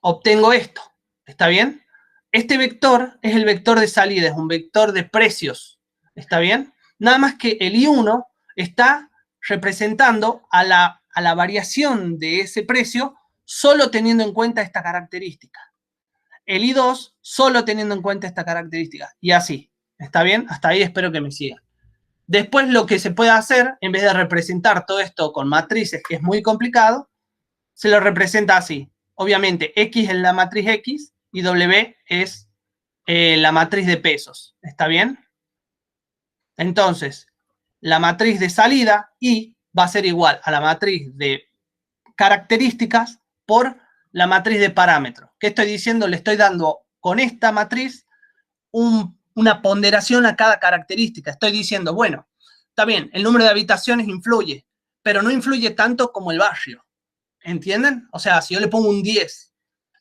obtengo esto, ¿está bien? Este vector es el vector de salida, es un vector de precios, ¿está bien? Nada más que el I1 está representando a la variación de ese precio solo teniendo en cuenta esta característica. El I2 solo teniendo en cuenta esta característica. Y así, ¿está bien? Hasta ahí espero que me sigan. Después lo que se puede hacer, en vez de representar todo esto con matrices, que es muy complicado, se lo representa así. Obviamente, X es la matriz X y W es la matriz de pesos. ¿Está bien? Entonces, la matriz de salida, Y, va a ser igual a la matriz de características por la matriz de parámetros. ¿Qué estoy diciendo? Le estoy dando con esta matriz una ponderación a cada característica. Estoy diciendo, bueno, está bien, el número de habitaciones influye, pero no influye tanto como el barrio. ¿Entienden? O sea, si yo le pongo un 10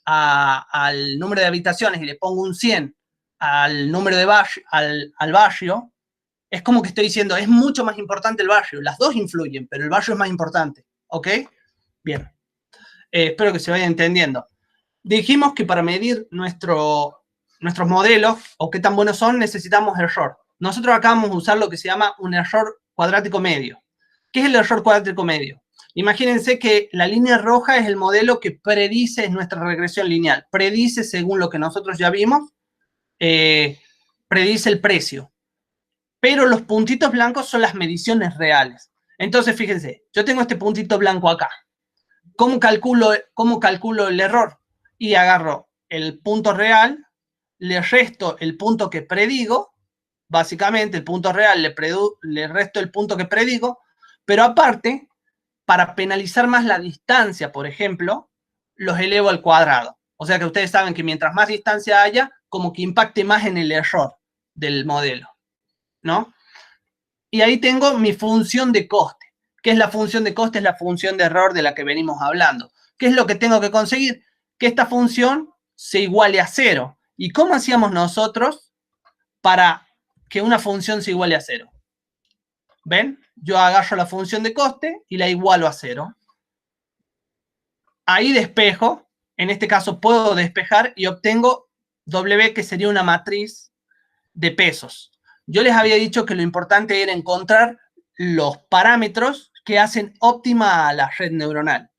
al número de habitaciones y le pongo un 100 al número de barrio, al barrio, es como que estoy diciendo, es mucho más importante el barrio. Las dos influyen, pero el barrio es más importante. ¿Ok? Bien. Espero que se vaya entendiendo. Dijimos que para medir nuestros modelos o qué tan buenos son, necesitamos error. Nosotros acá vamos a usar lo que se llama un error cuadrático medio. ¿Qué es el error cuadrático medio? Imagínense que la línea roja es el modelo que predice nuestra regresión lineal. Predice, según lo que nosotros ya vimos, predice el precio. Pero los puntitos blancos son las mediciones reales. Entonces, fíjense, yo tengo este puntito blanco acá. ¿Cómo calculo el error? Y agarro el punto real, le resto el punto que predigo, básicamente el punto real le resto el punto que predigo, pero aparte, para penalizar más la distancia, por ejemplo, los elevo al cuadrado. O sea que ustedes saben que mientras más distancia haya, como que impacte más en el error del modelo, ¿no? Y ahí tengo mi función de coste. ¿Qué es la función de coste? Es la función de error de la que venimos hablando. ¿Qué es lo que tengo que conseguir? Que esta función se iguale a 0. ¿Y cómo hacíamos nosotros para que una función se iguale a 0? ¿Ven? Yo agarro la función de coste y la igualo a 0. Ahí despejo. En este caso puedo despejar y obtengo W, que sería una matriz de pesos. Yo les había dicho que lo importante era encontrar los parámetros que hacen óptima a la red neuronal.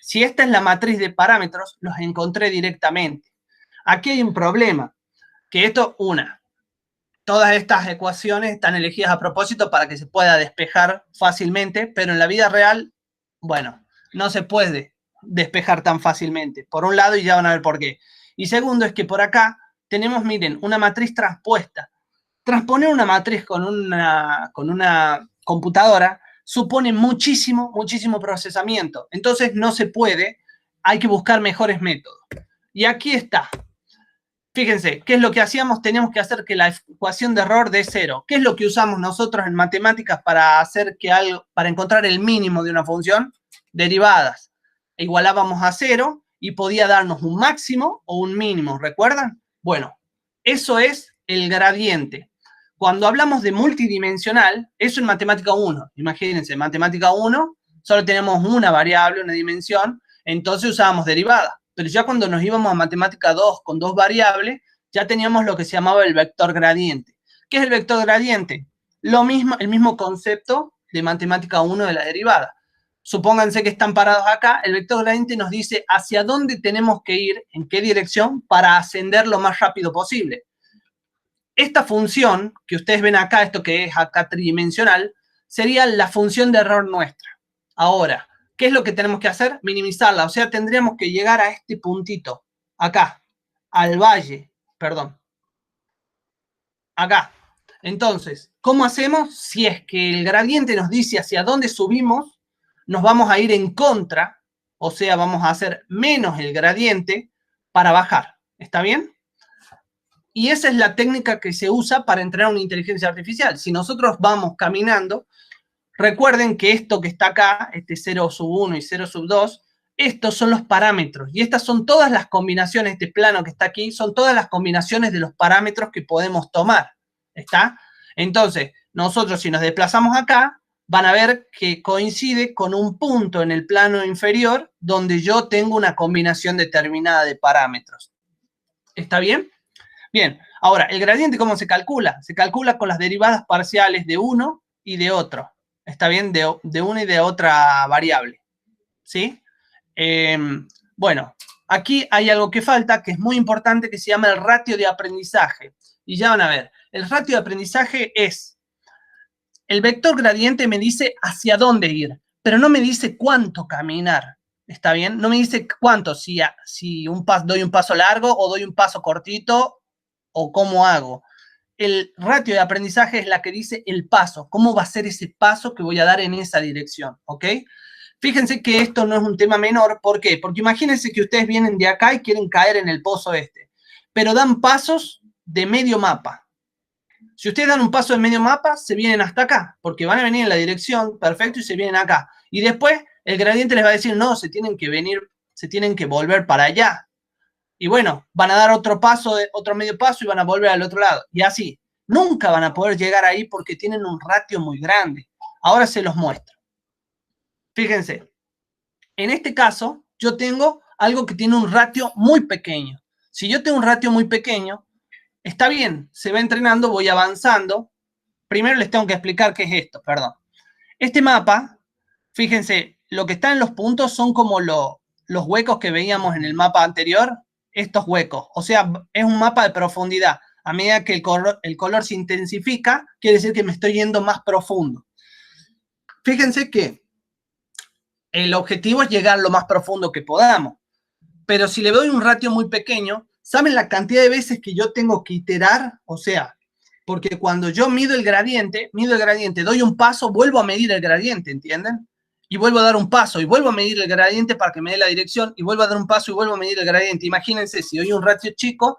Si esta es la matriz de parámetros, los encontré directamente. Aquí hay un problema, que esto, todas estas ecuaciones están elegidas a propósito para que se pueda despejar fácilmente, pero en la vida real, bueno, no se puede despejar tan fácilmente. Por un lado, y ya van a ver por qué. Y segundo, es que por acá tenemos, miren, una matriz transpuesta. Transponer una matriz con una computadora supone muchísimo procesamiento. Entonces no se puede, hay que buscar mejores métodos. Y aquí está. Fíjense, ¿qué es lo que hacíamos? Teníamos que hacer que la ecuación de error dé 0. ¿Qué es lo que usamos nosotros en matemáticas para encontrar el mínimo de una función? Derivadas. Igualábamos a 0 y podía darnos un máximo o un mínimo, ¿recuerdan? Bueno, eso es el gradiente. cuando hablamos de multidimensional, eso en matemática 1. Imagínense, en matemática 1 solo tenemos una variable, una dimensión, entonces usábamos derivada. Pero ya cuando nos íbamos a matemática 2 con 2 variables, ya teníamos lo que se llamaba el vector gradiente. ¿Qué es el vector gradiente? Lo mismo, el mismo concepto de matemática 1 de la derivada. Supónganse que están parados acá, el vector gradiente nos dice hacia dónde tenemos que ir, en qué dirección, para ascender lo más rápido posible. Esta función que ustedes ven acá, esto que es acá tridimensional, sería la función de error nuestra. Ahora, ¿qué es lo que tenemos que hacer? Minimizarla, o sea, tendríamos que llegar a este puntito, acá, al valle, perdón, acá. Entonces, ¿cómo hacemos? Si es que el gradiente nos dice hacia dónde subimos, nos vamos a ir en contra, o sea, vamos a hacer menos el gradiente para bajar. ¿Está bien? Y esa es la técnica que se usa para entrenar una inteligencia artificial. Si nosotros vamos caminando, recuerden que esto que está acá, este 0 sub 1 y 0 sub 2, estos son los parámetros. Y estas son todas las combinaciones, este plano que está aquí, son todas las combinaciones de los parámetros que podemos tomar. ¿Está? Entonces, nosotros si nos desplazamos acá, van a ver que coincide con un punto en el plano inferior donde yo tengo una combinación determinada de parámetros. ¿Está bien? Bien, ahora, ¿el gradiente cómo se calcula? Se calcula con las derivadas parciales de uno y de otro. ¿Está bien? De una y de otra variable. ¿Sí? Bueno, aquí hay algo que falta, que es muy importante, que se llama el ratio de aprendizaje. Y ya van a ver, el ratio de aprendizaje es, el vector gradiente me dice hacia dónde ir, pero no me dice cuánto caminar. ¿Está bien? No me dice cuánto, si doy un paso largo o doy un paso cortito o cómo hago. El ratio de aprendizaje es la que dice el paso, cómo va a ser ese paso que voy a dar en esa dirección, ¿ok? Fíjense que esto no es un tema menor, ¿por qué? Porque imagínense que ustedes vienen de acá y quieren caer en el pozo este, pero dan pasos de medio mapa. Si ustedes dan un paso de medio mapa, se vienen hasta acá, porque van a venir en la dirección, perfecto, y se vienen acá. Y después el gradiente les va a decir, no, se tienen que volver para allá. Y bueno, van a dar otro medio paso y van a volver al otro lado. Y así, nunca van a poder llegar ahí porque tienen un ratio muy grande. Ahora se los muestro. Fíjense, en este caso, yo tengo algo que tiene un ratio muy pequeño. Si yo tengo un ratio muy pequeño, está bien, se va entrenando, voy avanzando. Primero les tengo que explicar qué es esto, perdón. Este mapa, fíjense, lo que está en los puntos son como los huecos que veíamos en el mapa anterior, estos huecos. O sea, es un mapa de profundidad. A medida que el color se intensifica, quiere decir que me estoy yendo más profundo. Fíjense que el objetivo es llegar lo más profundo que podamos. Pero si le doy un ratio muy pequeño, ¿saben la cantidad de veces que yo tengo que iterar? O sea, porque cuando yo mido el gradiente, doy un paso, vuelvo a medir el gradiente, ¿entienden? Y vuelvo a dar un paso, y vuelvo a medir el gradiente para que me dé la dirección, y vuelvo a dar un paso, y vuelvo a medir el gradiente. Imagínense, si doy un ratio chico,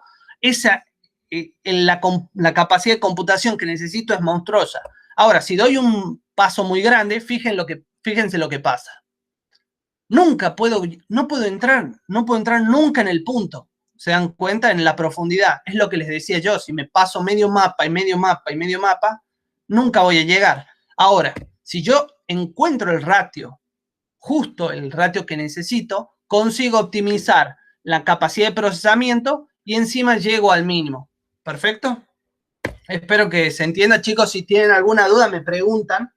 la capacidad de computación que necesito es monstruosa. Ahora, si doy un paso muy grande, fíjense lo que pasa. No puedo entrar nunca en el punto. ¿Se dan cuenta? En la profundidad. Es lo que les decía yo. Si me paso medio mapa y medio mapa y medio mapa, nunca voy a llegar. Ahora, si yo encuentro el ratio, justo el ratio que necesito, consigo optimizar la capacidad de procesamiento y encima llego al mínimo. ¿Perfecto? Espero que se entienda, chicos. Si tienen alguna duda, me preguntan.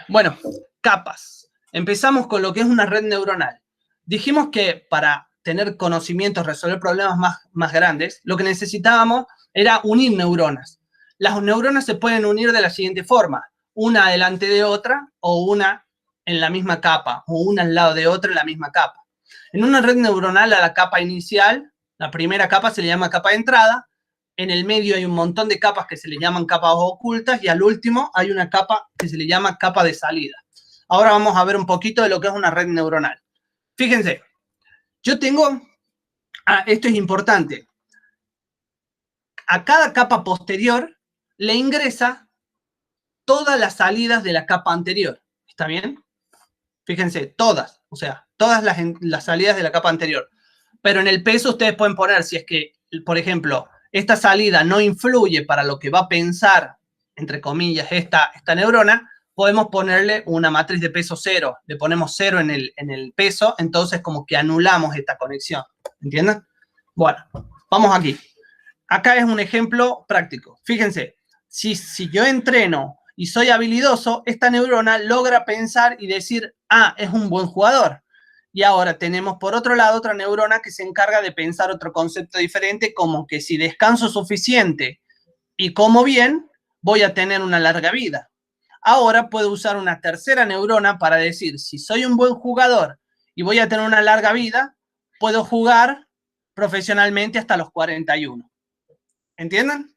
Bueno, capas. Empezamos con lo que es una red neuronal. Dijimos que para tener conocimientos, resolver problemas más grandes, lo que necesitábamos era unir neuronas. Las neuronas se pueden unir de la siguiente forma. Una delante de otra o una en la misma capa o una al lado de otra en la misma capa. En una red neuronal a la capa inicial, la primera capa se le llama capa de entrada. En el medio hay un montón de capas que se le llaman capas ocultas y al último hay una capa que se le llama capa de salida. Ahora vamos a ver un poquito de lo que es una red neuronal. Fíjense, yo tengo, esto es importante, a cada capa posterior le ingresa todas las salidas de la capa anterior. ¿Está bien? Fíjense, todas, o sea, todas las salidas de la capa anterior. Pero en el peso ustedes pueden poner, si es que, por ejemplo, esta salida no influye para lo que va a pensar, entre comillas, esta neurona, podemos ponerle una matriz de peso 0. Le ponemos 0 en el peso, entonces como que anulamos esta conexión. ¿Entienden? Bueno, vamos aquí. Acá es un ejemplo práctico. Fíjense, si yo entreno y soy habilidoso, esta neurona logra pensar y decir, ah, es un buen jugador. Y ahora tenemos por otro lado otra neurona que se encarga de pensar otro concepto diferente, como que si descanso suficiente y como bien, voy a tener una larga vida. Ahora puedo usar una tercera neurona para decir, si soy un buen jugador y voy a tener una larga vida, puedo jugar profesionalmente hasta los 41. ¿Entienden?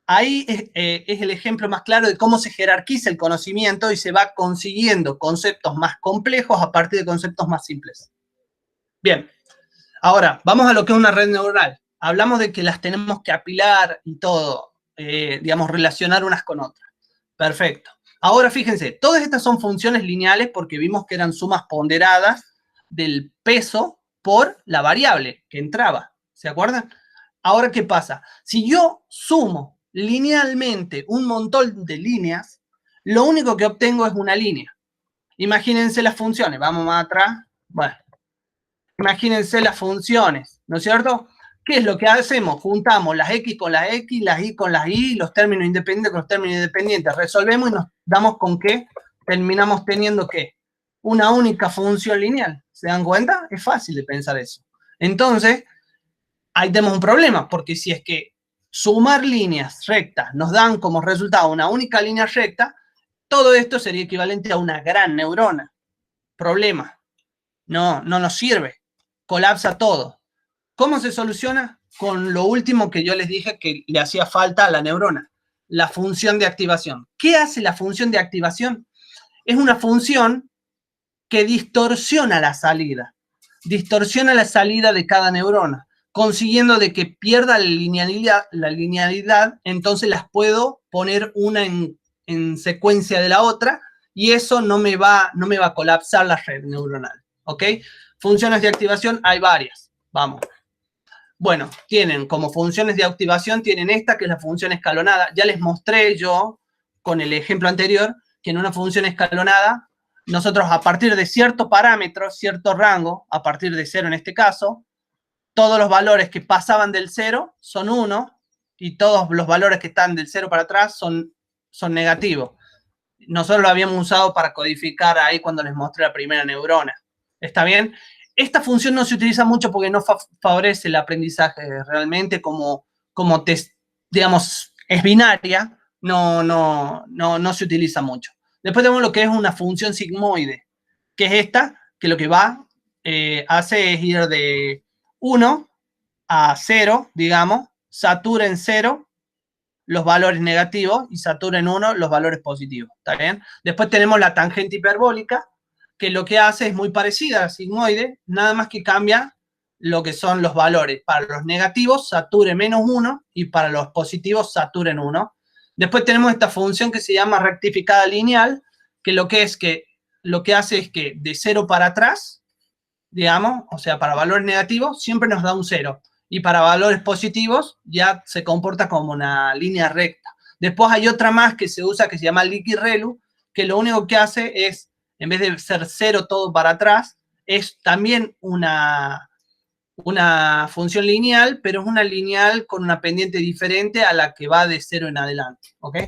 Ahí es el ejemplo más claro de cómo se jerarquiza el conocimiento y se va consiguiendo conceptos más complejos a partir de conceptos más simples. Bien, ahora vamos a lo que es una red neuronal. Hablamos de que las tenemos que apilar y todo, digamos, relacionar unas con otras. Perfecto. Ahora fíjense, todas estas son funciones lineales porque vimos que eran sumas ponderadas del peso por la variable que entraba. ¿Se acuerdan? Ahora, ¿qué pasa? Si yo sumo linealmente un montón de líneas, lo único que obtengo es una línea. Imagínense las funciones. Vamos más atrás. Bueno, imagínense las funciones, ¿no es cierto? ¿Qué es lo que hacemos? Juntamos las X con las X, las Y con las Y, los términos independientes con los términos independientes. Resolvemos y nos damos con que terminamos teniendo ¿qué? Una única función lineal. ¿Se dan cuenta? Es fácil de pensar eso. Entonces, ahí tenemos un problema, porque si es que sumar líneas rectas nos dan como resultado una única línea recta, todo esto sería equivalente a una gran neurona. Problema. No nos sirve. Colapsa todo. ¿Cómo se soluciona? Con lo último que yo les dije que le hacía falta a la neurona, la función de activación. ¿Qué hace la función de activación? Es una función que distorsiona la salida de cada neurona, consiguiendo de que pierda la linealidad, entonces las puedo poner una en secuencia de la otra y eso no me va a colapsar la red neuronal, ¿ok? Funciones de activación hay varias, vamos. Bueno, tienen como funciones de activación, tienen esta que es la función escalonada. Ya les mostré yo con el ejemplo anterior que en una función escalonada nosotros a partir de cierto parámetro, cierto rango, a partir de 0 en este caso, todos los valores que pasaban del 0 son 1 y todos los valores que están del 0 para atrás son negativos. Nosotros lo habíamos usado para codificar ahí cuando les mostré la primera neurona. ¿Está bien? Esta función no se utiliza mucho porque no favorece el aprendizaje realmente como digamos, es binaria, no se utiliza mucho. Después tenemos lo que es una función sigmoide, que es esta, que lo que hace es ir de 1 a 0, digamos, satura en 0 los valores negativos y satura en 1 los valores positivos, ¿está bien? Después tenemos la tangente hiperbólica, que lo que hace es muy parecida a la sigmoide, nada más que cambia lo que son los valores. Para los negativos, sature menos 1 y para los positivos, sature en 1. Después tenemos esta función que se llama rectificada lineal, que lo que hace es que de 0 para atrás, digamos, o sea, para valores negativos, siempre nos da un 0. Y para valores positivos ya se comporta como una línea recta. Después hay otra más que se usa que se llama Liqui-Relu, que lo único que hace es, en vez de ser 0 todo para atrás, es también una función lineal, pero es una lineal con una pendiente diferente a la que va de 0 en adelante, ¿ok?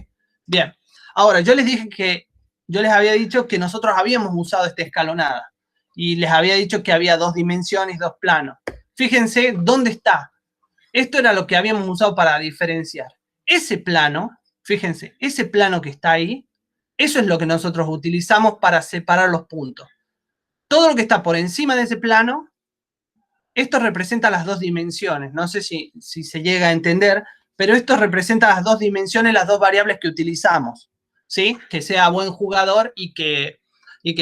Bien, ahora yo les había dicho que nosotros habíamos usado esta escalonada y les había dicho que había 2 dimensiones, 2 planos. Fíjense dónde está. Esto era lo que habíamos usado para diferenciar. Ese plano, fíjense, ese plano que está ahí, eso es lo que nosotros utilizamos para separar los puntos. Todo lo que está por encima de ese plano, esto representa las 2 dimensiones. No sé si se llega a entender, pero esto representa las 2 dimensiones, las 2 variables que utilizamos, ¿sí? Que sea buen jugador y que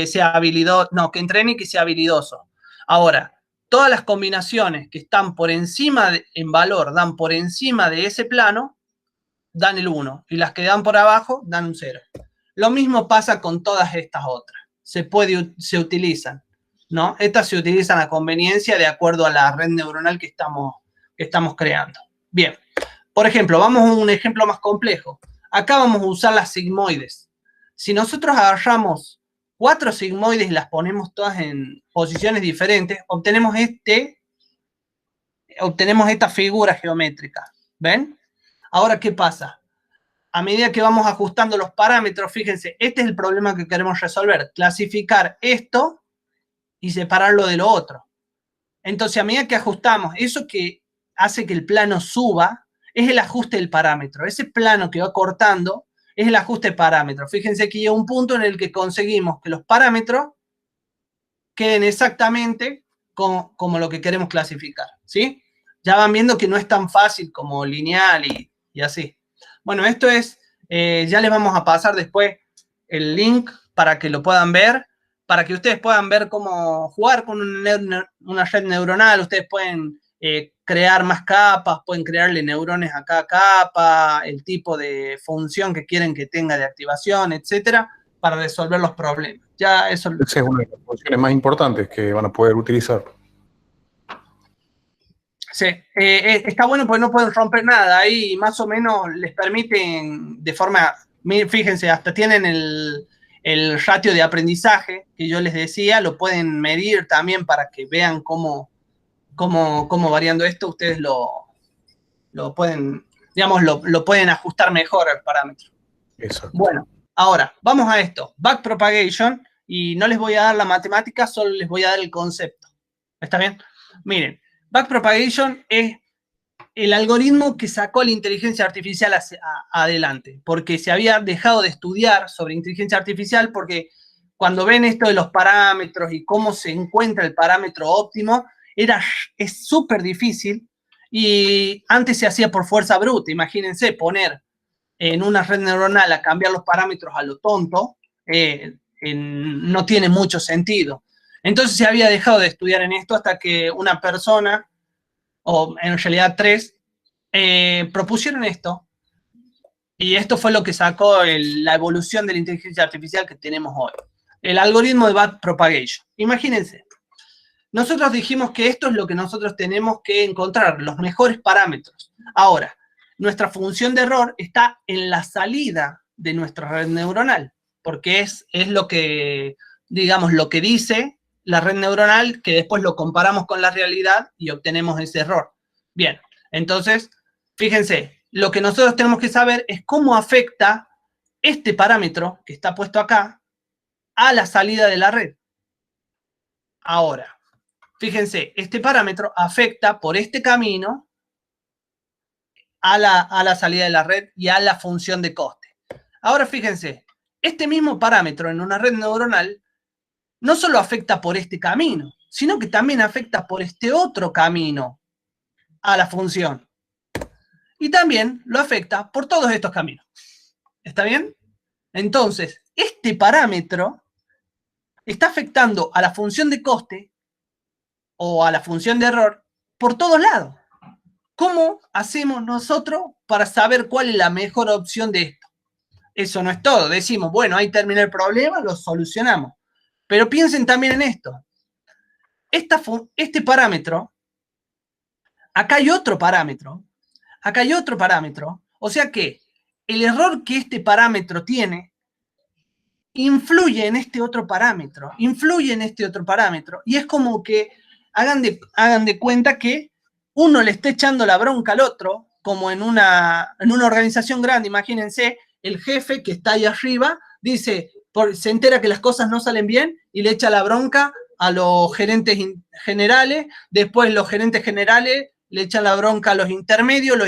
sea habilidoso, no, que entrene y que sea habilidoso. Ahora, todas las combinaciones que están por encima, en valor, dan por encima de ese plano, dan el 1. Y las que dan por abajo, dan un 0. Lo mismo pasa con todas estas otras. Se utilizan, ¿no? Estas se utilizan a conveniencia de acuerdo a la red neuronal que estamos creando. Bien. Por ejemplo, vamos a un ejemplo más complejo. Acá vamos a usar las sigmoides. Si nosotros agarramos 4 sigmoides y las ponemos todas en posiciones diferentes, obtenemos esta figura geométrica. ¿Ven? Ahora, ¿qué pasa? A medida que vamos ajustando los parámetros, fíjense, este es el problema que queremos resolver. Clasificar esto y separarlo de lo otro. Entonces, a medida que ajustamos, eso que hace que el plano suba es el ajuste del parámetro. Ese plano que va cortando es el ajuste de parámetro. Fíjense que llega un punto en el que conseguimos que los parámetros queden exactamente como lo que queremos clasificar, ¿sí? Ya van viendo que no es tan fácil como lineal y así. Bueno, esto es, ya les vamos a pasar después el link para que lo puedan ver, para que ustedes puedan ver cómo jugar con una red neuronal. Ustedes pueden crear más capas, pueden crearle neurones a cada capa, el tipo de función que quieren que tenga de activación, etcétera, para resolver los problemas. Ya eso. Esa es una de las funciones más importantes que van a poder utilizar. Sí, está bueno porque no pueden romper nada. Ahí más o menos les permiten de forma, fíjense, hasta tienen el ratio de aprendizaje que yo les decía, lo pueden medir también para que vean cómo variando esto ustedes lo pueden, digamos, lo pueden ajustar mejor al parámetro. Exacto. Bueno, ahora, vamos a esto. Backpropagation, y no les voy a dar la matemática, solo les voy a dar el concepto. ¿Está bien? Miren, backpropagation es el algoritmo que sacó la inteligencia artificial adelante, porque se había dejado de estudiar sobre inteligencia artificial, porque cuando ven esto de los parámetros y cómo se encuentra el parámetro óptimo, es súper difícil, y antes se hacía por fuerza bruta. Imagínense poner en una red neuronal a cambiar los parámetros a lo tonto, no tiene mucho sentido. Entonces se había dejado de estudiar en esto hasta que una persona, o en realidad 3, propusieron esto, y esto fue lo que sacó la evolución de la inteligencia artificial que tenemos hoy. El algoritmo de backpropagation. Imagínense, nosotros dijimos que esto es lo que nosotros tenemos que encontrar, los mejores parámetros. Ahora, nuestra función de error está en la salida de nuestra red neuronal, porque es lo que, digamos, lo que dice la red neuronal, que después lo comparamos con la realidad y obtenemos ese error. Bien, entonces, fíjense, lo que nosotros tenemos que saber es cómo afecta este parámetro que está puesto acá a la salida de la red. Ahora, fíjense, este parámetro afecta por este camino a la salida de la red y a la función de coste. Ahora fíjense, este mismo parámetro en una red neuronal no solo afecta por este camino, sino que también afecta por este otro camino a la función. Y también lo afecta por todos estos caminos. ¿Está bien? Entonces, este parámetro está afectando a la función de coste o a la función de error por todos lados. ¿Cómo hacemos nosotros para saber cuál es la mejor opción de esto? Eso no es todo. Decimos, bueno, ahí termina el problema, lo solucionamos. Pero piensen también en esto. Este parámetro, acá hay otro parámetro, acá hay otro parámetro. O sea que el error que este parámetro tiene influye en este otro parámetro, influye en este otro parámetro. Y es como que hagan de cuenta que uno le está echando la bronca al otro, como en una organización grande. Imagínense, el jefe que está ahí arriba dice, se entera que las cosas no salen bien y le echa la bronca a los gerentes generales, después los gerentes generales le echan la bronca a los intermedios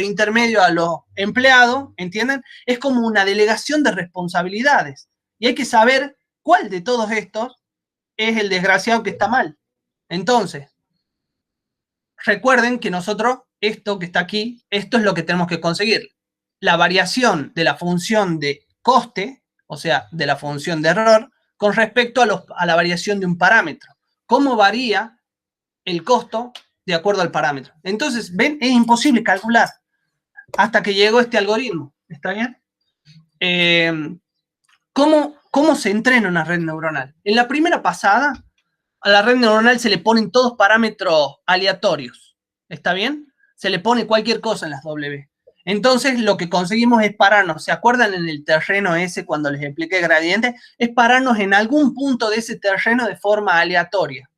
a los empleados, ¿entienden? Es como una delegación de responsabilidades. Y hay que saber cuál de todos estos es el desgraciado que está mal. Entonces, recuerden que nosotros, esto que está aquí, esto es lo que tenemos que conseguir. La variación de la función de coste, o sea, de la función de error, con respecto a la variación de un parámetro. ¿Cómo varía el costo de acuerdo al parámetro? Entonces, ven, es imposible calcular hasta que llegó este algoritmo. ¿Está bien? ¿Cómo se entrena una red neuronal? En la primera pasada, a la red neuronal se le ponen todos parámetros aleatorios. ¿Está bien? Se le pone cualquier cosa en las W. Entonces, lo que conseguimos es pararnos, ¿se acuerdan en el terreno ese cuando les expliqué gradiente? Es pararnos en algún punto de ese terreno de forma aleatoria.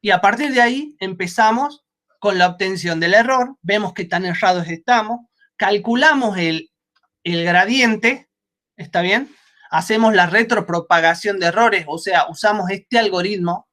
Y a partir de ahí empezamos con la obtención del error, vemos qué tan errados estamos, calculamos el gradiente, ¿está bien? Hacemos la retropropagación de errores, o sea, usamos este algoritmo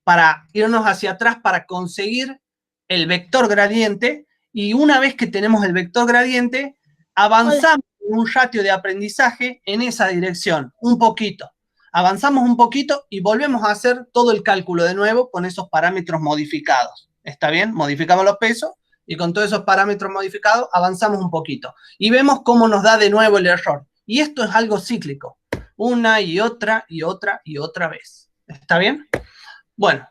para irnos hacia atrás para conseguir el vector gradiente, y una vez que tenemos el vector gradiente, avanzamos en un ratio de aprendizaje en esa dirección, un poquito. Avanzamos un poquito y volvemos a hacer todo el cálculo de nuevo con esos parámetros modificados. ¿Está bien? Modificamos los pesos y con todos esos parámetros modificados avanzamos un poquito. Y vemos cómo nos da de nuevo el error. Y esto es algo cíclico. Una y otra y otra y otra vez. ¿Está bien? Bueno,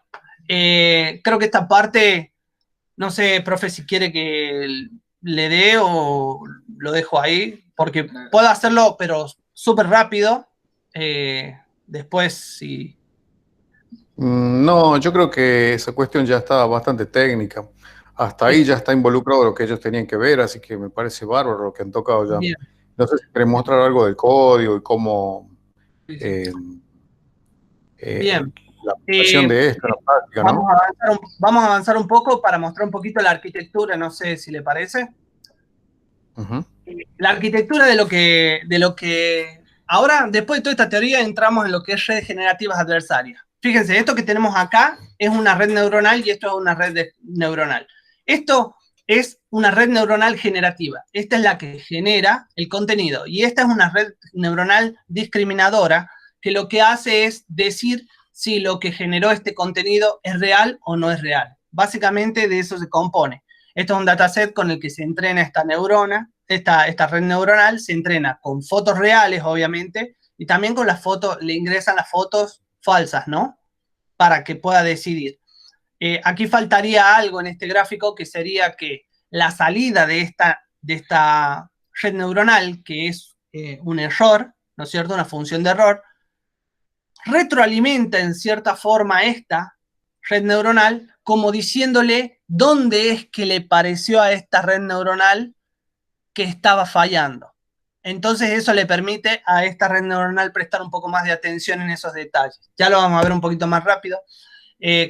creo que esta parte, no sé, profe, si quiere que le dé o lo dejo ahí, porque puedo hacerlo, pero súper rápido. Después, sí. No, yo creo que esa cuestión ya está bastante técnica. Hasta ahí ya está involucrado lo que ellos tenían que ver, así que me parece bárbaro lo que han tocado ya. Bien. No sé si querés mostrar algo del código y cómo Bien. la aplicación de esto en la práctica, ¿no? Vamos a avanzar un poco para mostrar un poquito la arquitectura, no sé si le parece. La arquitectura de lo que ahora, después de toda esta teoría, entramos en lo que es redes generativas adversarias. Fíjense, esto que tenemos acá es una red neuronal y esto es una red neuronal. Esto es una red neuronal generativa. Esta es la que genera el contenido. Y esta es una red neuronal discriminadora que lo que hace es decir si lo que generó este contenido es real o no es real. Básicamente de eso se compone. Esto es un dataset con el que se entrena esta neurona. Esta red neuronal se entrena con fotos reales, obviamente, y también con las fotos, le ingresan las fotos falsas, ¿no? Para que pueda decidir. Aquí faltaría algo en este gráfico, que sería que la salida de esta red neuronal, que es un error, ¿no es cierto? Una función de error, retroalimenta en cierta forma esta red neuronal como diciéndole dónde es que le pareció a esta red neuronal que estaba fallando. Entonces eso le permite a esta red neuronal prestar un poco más de atención en esos detalles. Ya lo vamos a ver un poquito más rápido.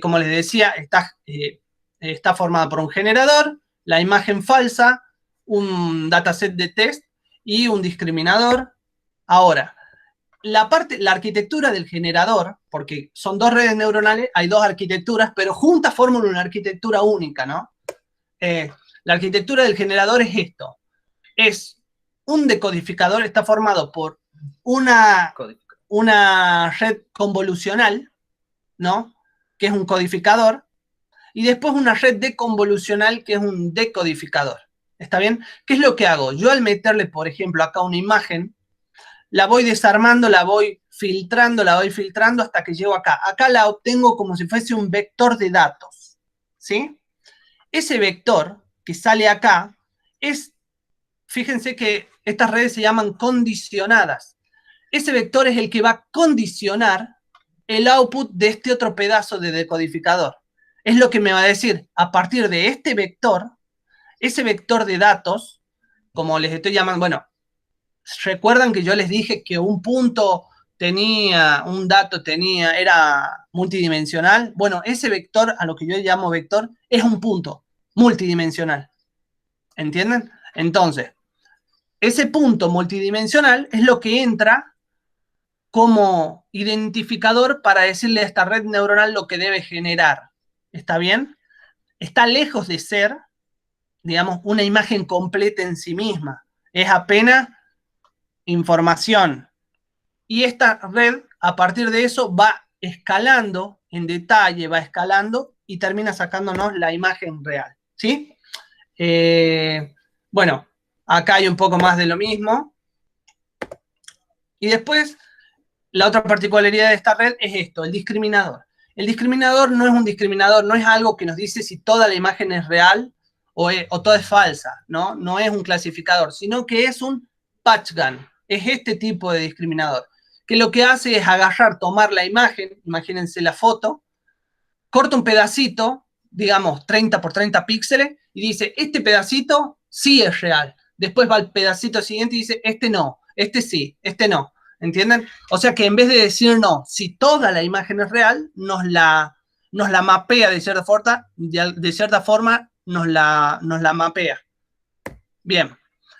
Como les decía, está formada por un generador, la imagen falsa, un dataset de test y un discriminador. Ahora, la arquitectura del generador, porque son dos redes neuronales, hay dos arquitecturas, pero juntas forman una arquitectura única, ¿no? La arquitectura del generador es esto. Es un decodificador, está formado por una red convolucional, ¿no? Que es un codificador, y después una red deconvolucional, que es un decodificador. ¿Está bien? ¿Qué es lo que hago? Yo al meterle, por ejemplo, acá una imagen, la voy desarmando, la voy filtrando hasta que llego acá. Acá la obtengo como si fuese un vector de datos, ¿sí? Ese vector que sale acá es, fíjense que estas redes se llaman condicionadas. Ese vector es el que va a condicionar el output de este otro pedazo de decodificador. Es lo que me va a decir, a partir de este vector, ese vector de datos, como les estoy llamando, bueno, recuerdan que yo les dije que un punto era multidimensional. Bueno, ese vector, a lo que yo llamo vector, es un punto multidimensional. ¿Entienden? Entonces, ese punto multidimensional es lo que entra como identificador para decirle a esta red neuronal lo que debe generar. ¿Está bien? Está lejos de ser, digamos, una imagen completa en sí misma. Es apenas información. Y esta red, a partir de eso, va escalando en detalle, va escalando y termina sacándonos la imagen real. ¿Sí? Bueno, acá hay un poco más de lo mismo. Y después, la otra particularidad de esta red es esto, el discriminador. El discriminador no es un discriminador, no es algo que nos dice si toda la imagen es real o toda es falsa, ¿no? No es un clasificador, sino que es un patchgun. Es este tipo de discriminador, que lo que hace es agarrar, tomar la imagen, imagínense la foto, corta un pedacito, digamos 30 por 30 píxeles, y dice, este pedacito sí es real. después va al pedacito siguiente y dice, este no, este sí, este no. ¿Entienden? O sea que en vez de decir no, si toda la imagen es real, nos la mapea de cierta forma, nos la mapea. Bien,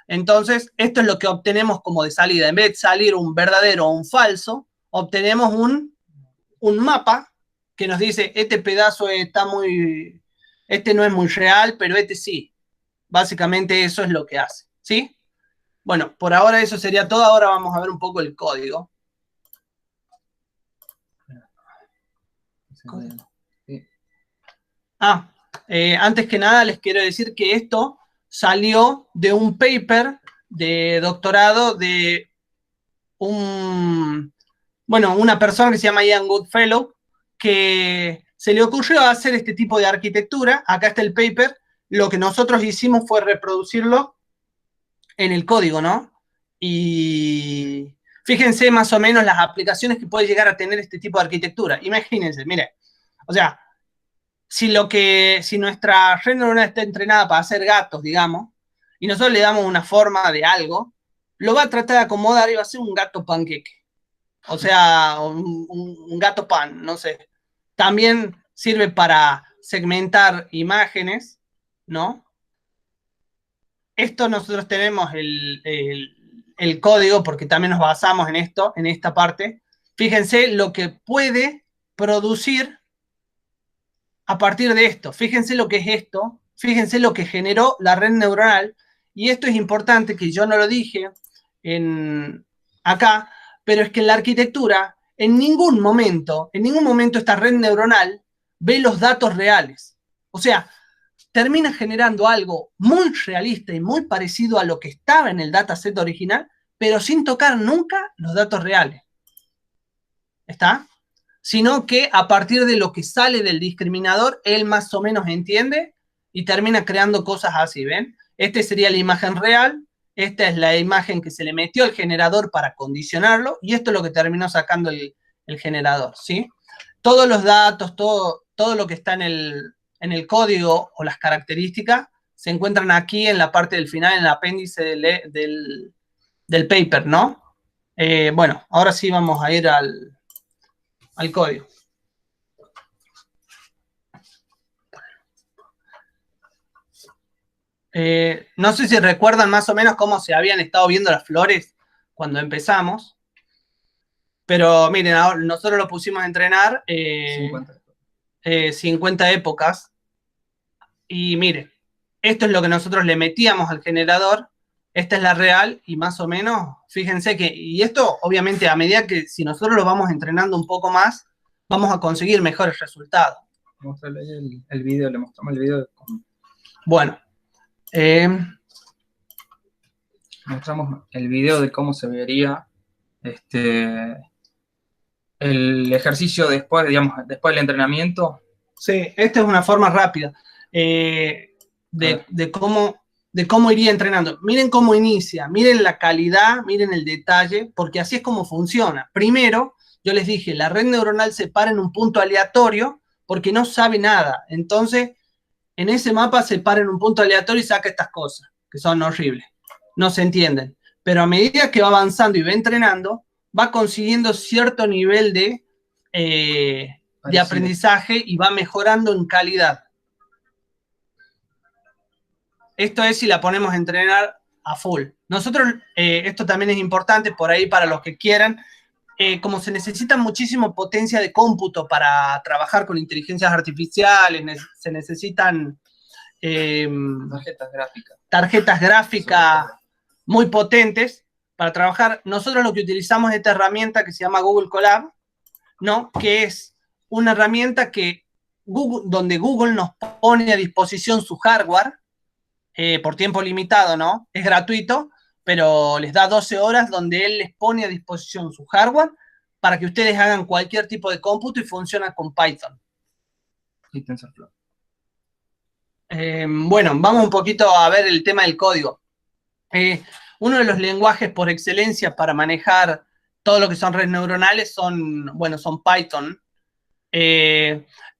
entonces esto es lo que obtenemos como de salida. En vez de salir un verdadero o un falso, obtenemos un mapa que nos dice, este pedazo está muy, este no es muy real, pero este sí. Básicamente eso es lo que hace, ¿sí? Bueno, por ahora eso sería todo. Ahora vamos a ver un poco el código. Antes que nada les quiero decir que esto salió de un paper de doctorado de una persona que se llama Ian Goodfellow, que se le ocurrió hacer este tipo de arquitectura. Acá está el paper. Lo que nosotros hicimos fue reproducirlo en el código, ¿no? Y fíjense más o menos las aplicaciones que puede llegar a tener este tipo de arquitectura. Imagínense, mire, o sea, si nuestra red neuronal está entrenada para hacer gatos, digamos, y nosotros le damos una forma de algo, lo va a tratar de acomodar y va a ser un gato panqueque. O sea, un gato pan, no sé. También sirve para segmentar imágenes, ¿no? Esto nosotros tenemos el código, porque también nos basamos en esto, en esta parte. Fíjense lo que puede producir a partir de esto. Fíjense lo que es esto. Fíjense lo que generó la red neuronal. Y esto es importante, que yo no lo dije acá, pero es que en la arquitectura, en ningún momento esta red neuronal ve los datos reales. O sea, termina generando algo muy realista y muy parecido a lo que estaba en el dataset original, pero sin tocar nunca los datos reales. ¿Está? Sino que a partir de lo que sale del discriminador, él más o menos entiende y termina creando cosas así, ¿ven? Esta sería la imagen real, esta es la imagen que se le metió al generador para condicionarlo, y esto es lo que terminó sacando el generador, ¿sí? Todos los datos, todo lo que está en el código o las características se encuentran aquí en la parte del final, en el apéndice del paper, ¿no? Bueno, ahora sí vamos a ir al código. No sé si recuerdan más o menos cómo se habían estado viendo las flores cuando empezamos, pero miren, ahora nosotros lo pusimos a entrenar 50 épocas, y miren, esto es lo que nosotros le metíamos al generador, esta es la real, y más o menos, fíjense que, y esto obviamente a medida que si nosotros lo vamos entrenando un poco más, vamos a conseguir mejores resultados. Mostrarle el video, le mostramos el video. Bueno. Mostramos el video de cómo se vería el ejercicio después, digamos, después del entrenamiento. Sí, esta es una forma rápida de cómo iría entrenando. Miren cómo inicia, miren la calidad, miren el detalle, porque así es como funciona. Primero, yo les dije, la red neuronal se para en un punto aleatorio porque no sabe nada. Entonces, en ese mapa se para en un punto aleatorio y saca estas cosas, que son horribles. No se entienden. Pero a medida que va avanzando y va entrenando, va consiguiendo cierto nivel de aprendizaje y va mejorando en calidad. Esto es si la ponemos a entrenar a full. Nosotros, esto también es importante por ahí para los que quieran, como se necesita muchísimo potencia de cómputo para trabajar con inteligencias artificiales, se necesitan tarjetas gráficas muy potentes para trabajar. Nosotros lo que utilizamos es esta herramienta que se llama Google Colab, ¿no? Que es una herramienta donde Google nos pone a disposición su hardware por tiempo limitado, ¿no? Es gratuito, pero les da 12 horas donde él les pone a disposición su hardware para que ustedes hagan cualquier tipo de cómputo y funciona con Python. Y TensorFlow. Bueno, vamos un poquito a ver el tema del código. Uno de los lenguajes por excelencia para manejar todo lo que son redes neuronales son Python.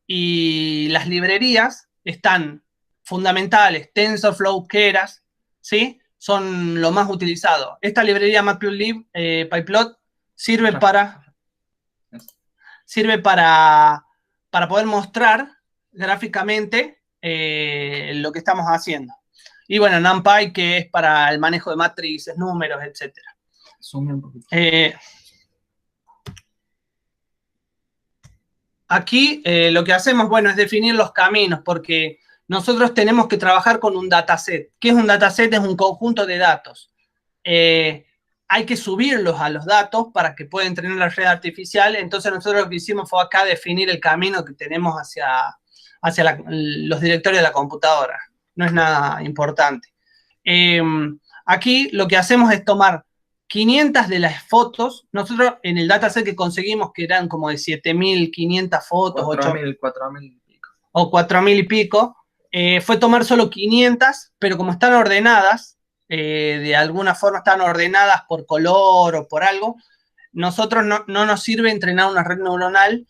Y las librerías están fundamentales, TensorFlow, Keras, ¿sí? son lo más utilizado. Esta librería Matplotlib, Pyplot, sirve para poder mostrar gráficamente lo que estamos haciendo. Y bueno, NumPy, que es para el manejo de matrices, números, etc. Aquí lo que hacemos, bueno, es definir los caminos, porque nosotros tenemos que trabajar con un dataset. ¿Qué es un dataset? Es un conjunto de datos. Hay que subirlos a los datos para que pueda entrenar la red artificial. Entonces nosotros lo que hicimos fue acá definir el camino que tenemos hacia los directorios de la computadora. No es nada importante. Aquí lo que hacemos es tomar 500 de las fotos. Nosotros en el dataset que conseguimos, que eran como de 7.500 fotos, 4.000 y pico. O 4.000 y pico, fue tomar solo 500, pero como están ordenadas, de alguna forma están ordenadas por color o por algo, nosotros no nos sirve entrenar una red neuronal,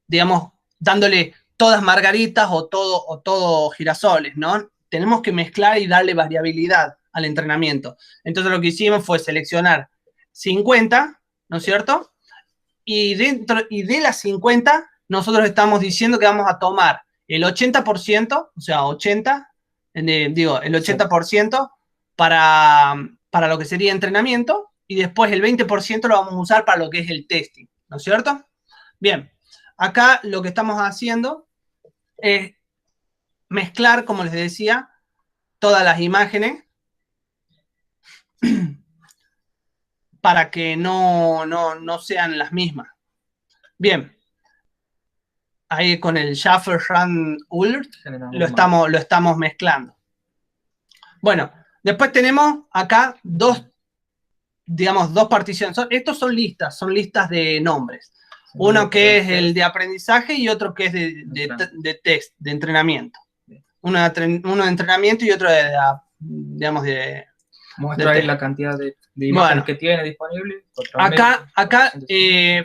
digamos, dándole todas margaritas o todo girasoles, ¿no? Tenemos que mezclar y darle variabilidad al entrenamiento. Entonces lo que hicimos fue seleccionar 50, ¿no es cierto? Y de las 50, nosotros estamos diciendo que vamos a tomar el 80%, o sea, 80, el 80% para lo que sería entrenamiento, y después el 20% lo vamos a usar para lo que es el testing, ¿no es cierto? Bien, acá lo que estamos haciendo es mezclar, como les decía, todas las imágenes para que no sean las mismas. Bien, ahí con el Shuffle Run ULT lo estamos mezclando. Bueno, después tenemos acá dos particiones. Estos son listas de nombres. Uno que es el de aprendizaje y otro que es de test, de entrenamiento. Uno de entrenamiento y otro de muestra ahí la cantidad de imágenes que tiene disponible. Acá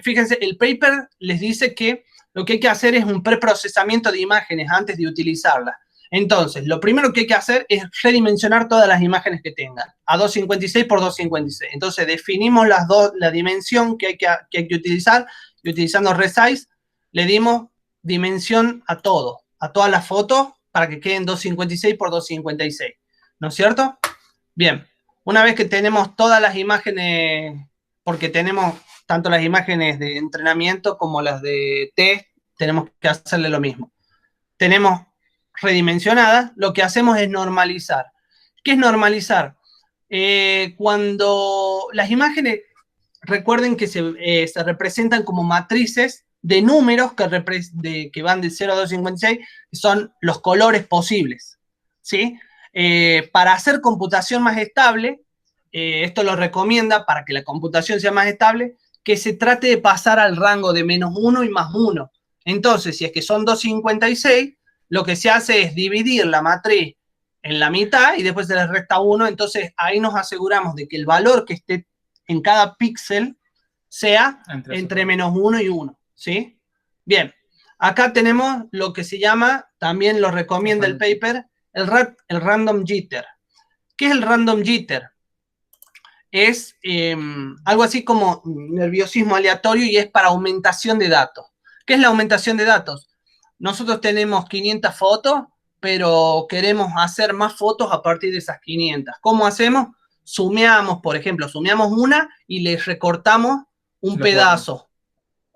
fíjense, el paper les dice que lo que hay que hacer es un preprocesamiento de imágenes antes de utilizarlas. Entonces, lo primero que hay que hacer es redimensionar todas las imágenes que tengan a 256 por 256. Entonces, definimos la dimensión que hay que utilizar, y utilizando resize, le dimos dimensión a todas las fotos, para que queden 256 por 256. ¿No es cierto? Bien. Una vez que tenemos todas las imágenes, porque tenemos tanto las imágenes de entrenamiento como las de test, tenemos que hacerle lo mismo. Tenemos redimensionadas, lo que hacemos es normalizar. ¿Qué es normalizar? Cuando las imágenes, recuerden que se representan como matrices de números que van de 0 a 256, que son los colores posibles, ¿sí? Para hacer computación más estable, esto lo recomienda para que la computación sea más estable, que se trate de pasar al rango de -1 y +1. Entonces, si es que son 256, lo que se hace es dividir la matriz en la mitad y después se le resta 1. Entonces, ahí nos aseguramos de que el valor que esté en cada píxel sea entre -1 y 1, ¿sí? Bien, acá tenemos lo que se llama, también lo recomienda el paper, el random jitter. ¿Qué es el random jitter? Es algo así como nerviosismo aleatorio y es para aumentación de datos. ¿Qué es la aumentación de datos? Nosotros tenemos 500 fotos, pero queremos hacer más fotos a partir de esas 500. ¿Cómo hacemos? Sumeamos, por ejemplo, sumeamos una y le recortamos un pedazo.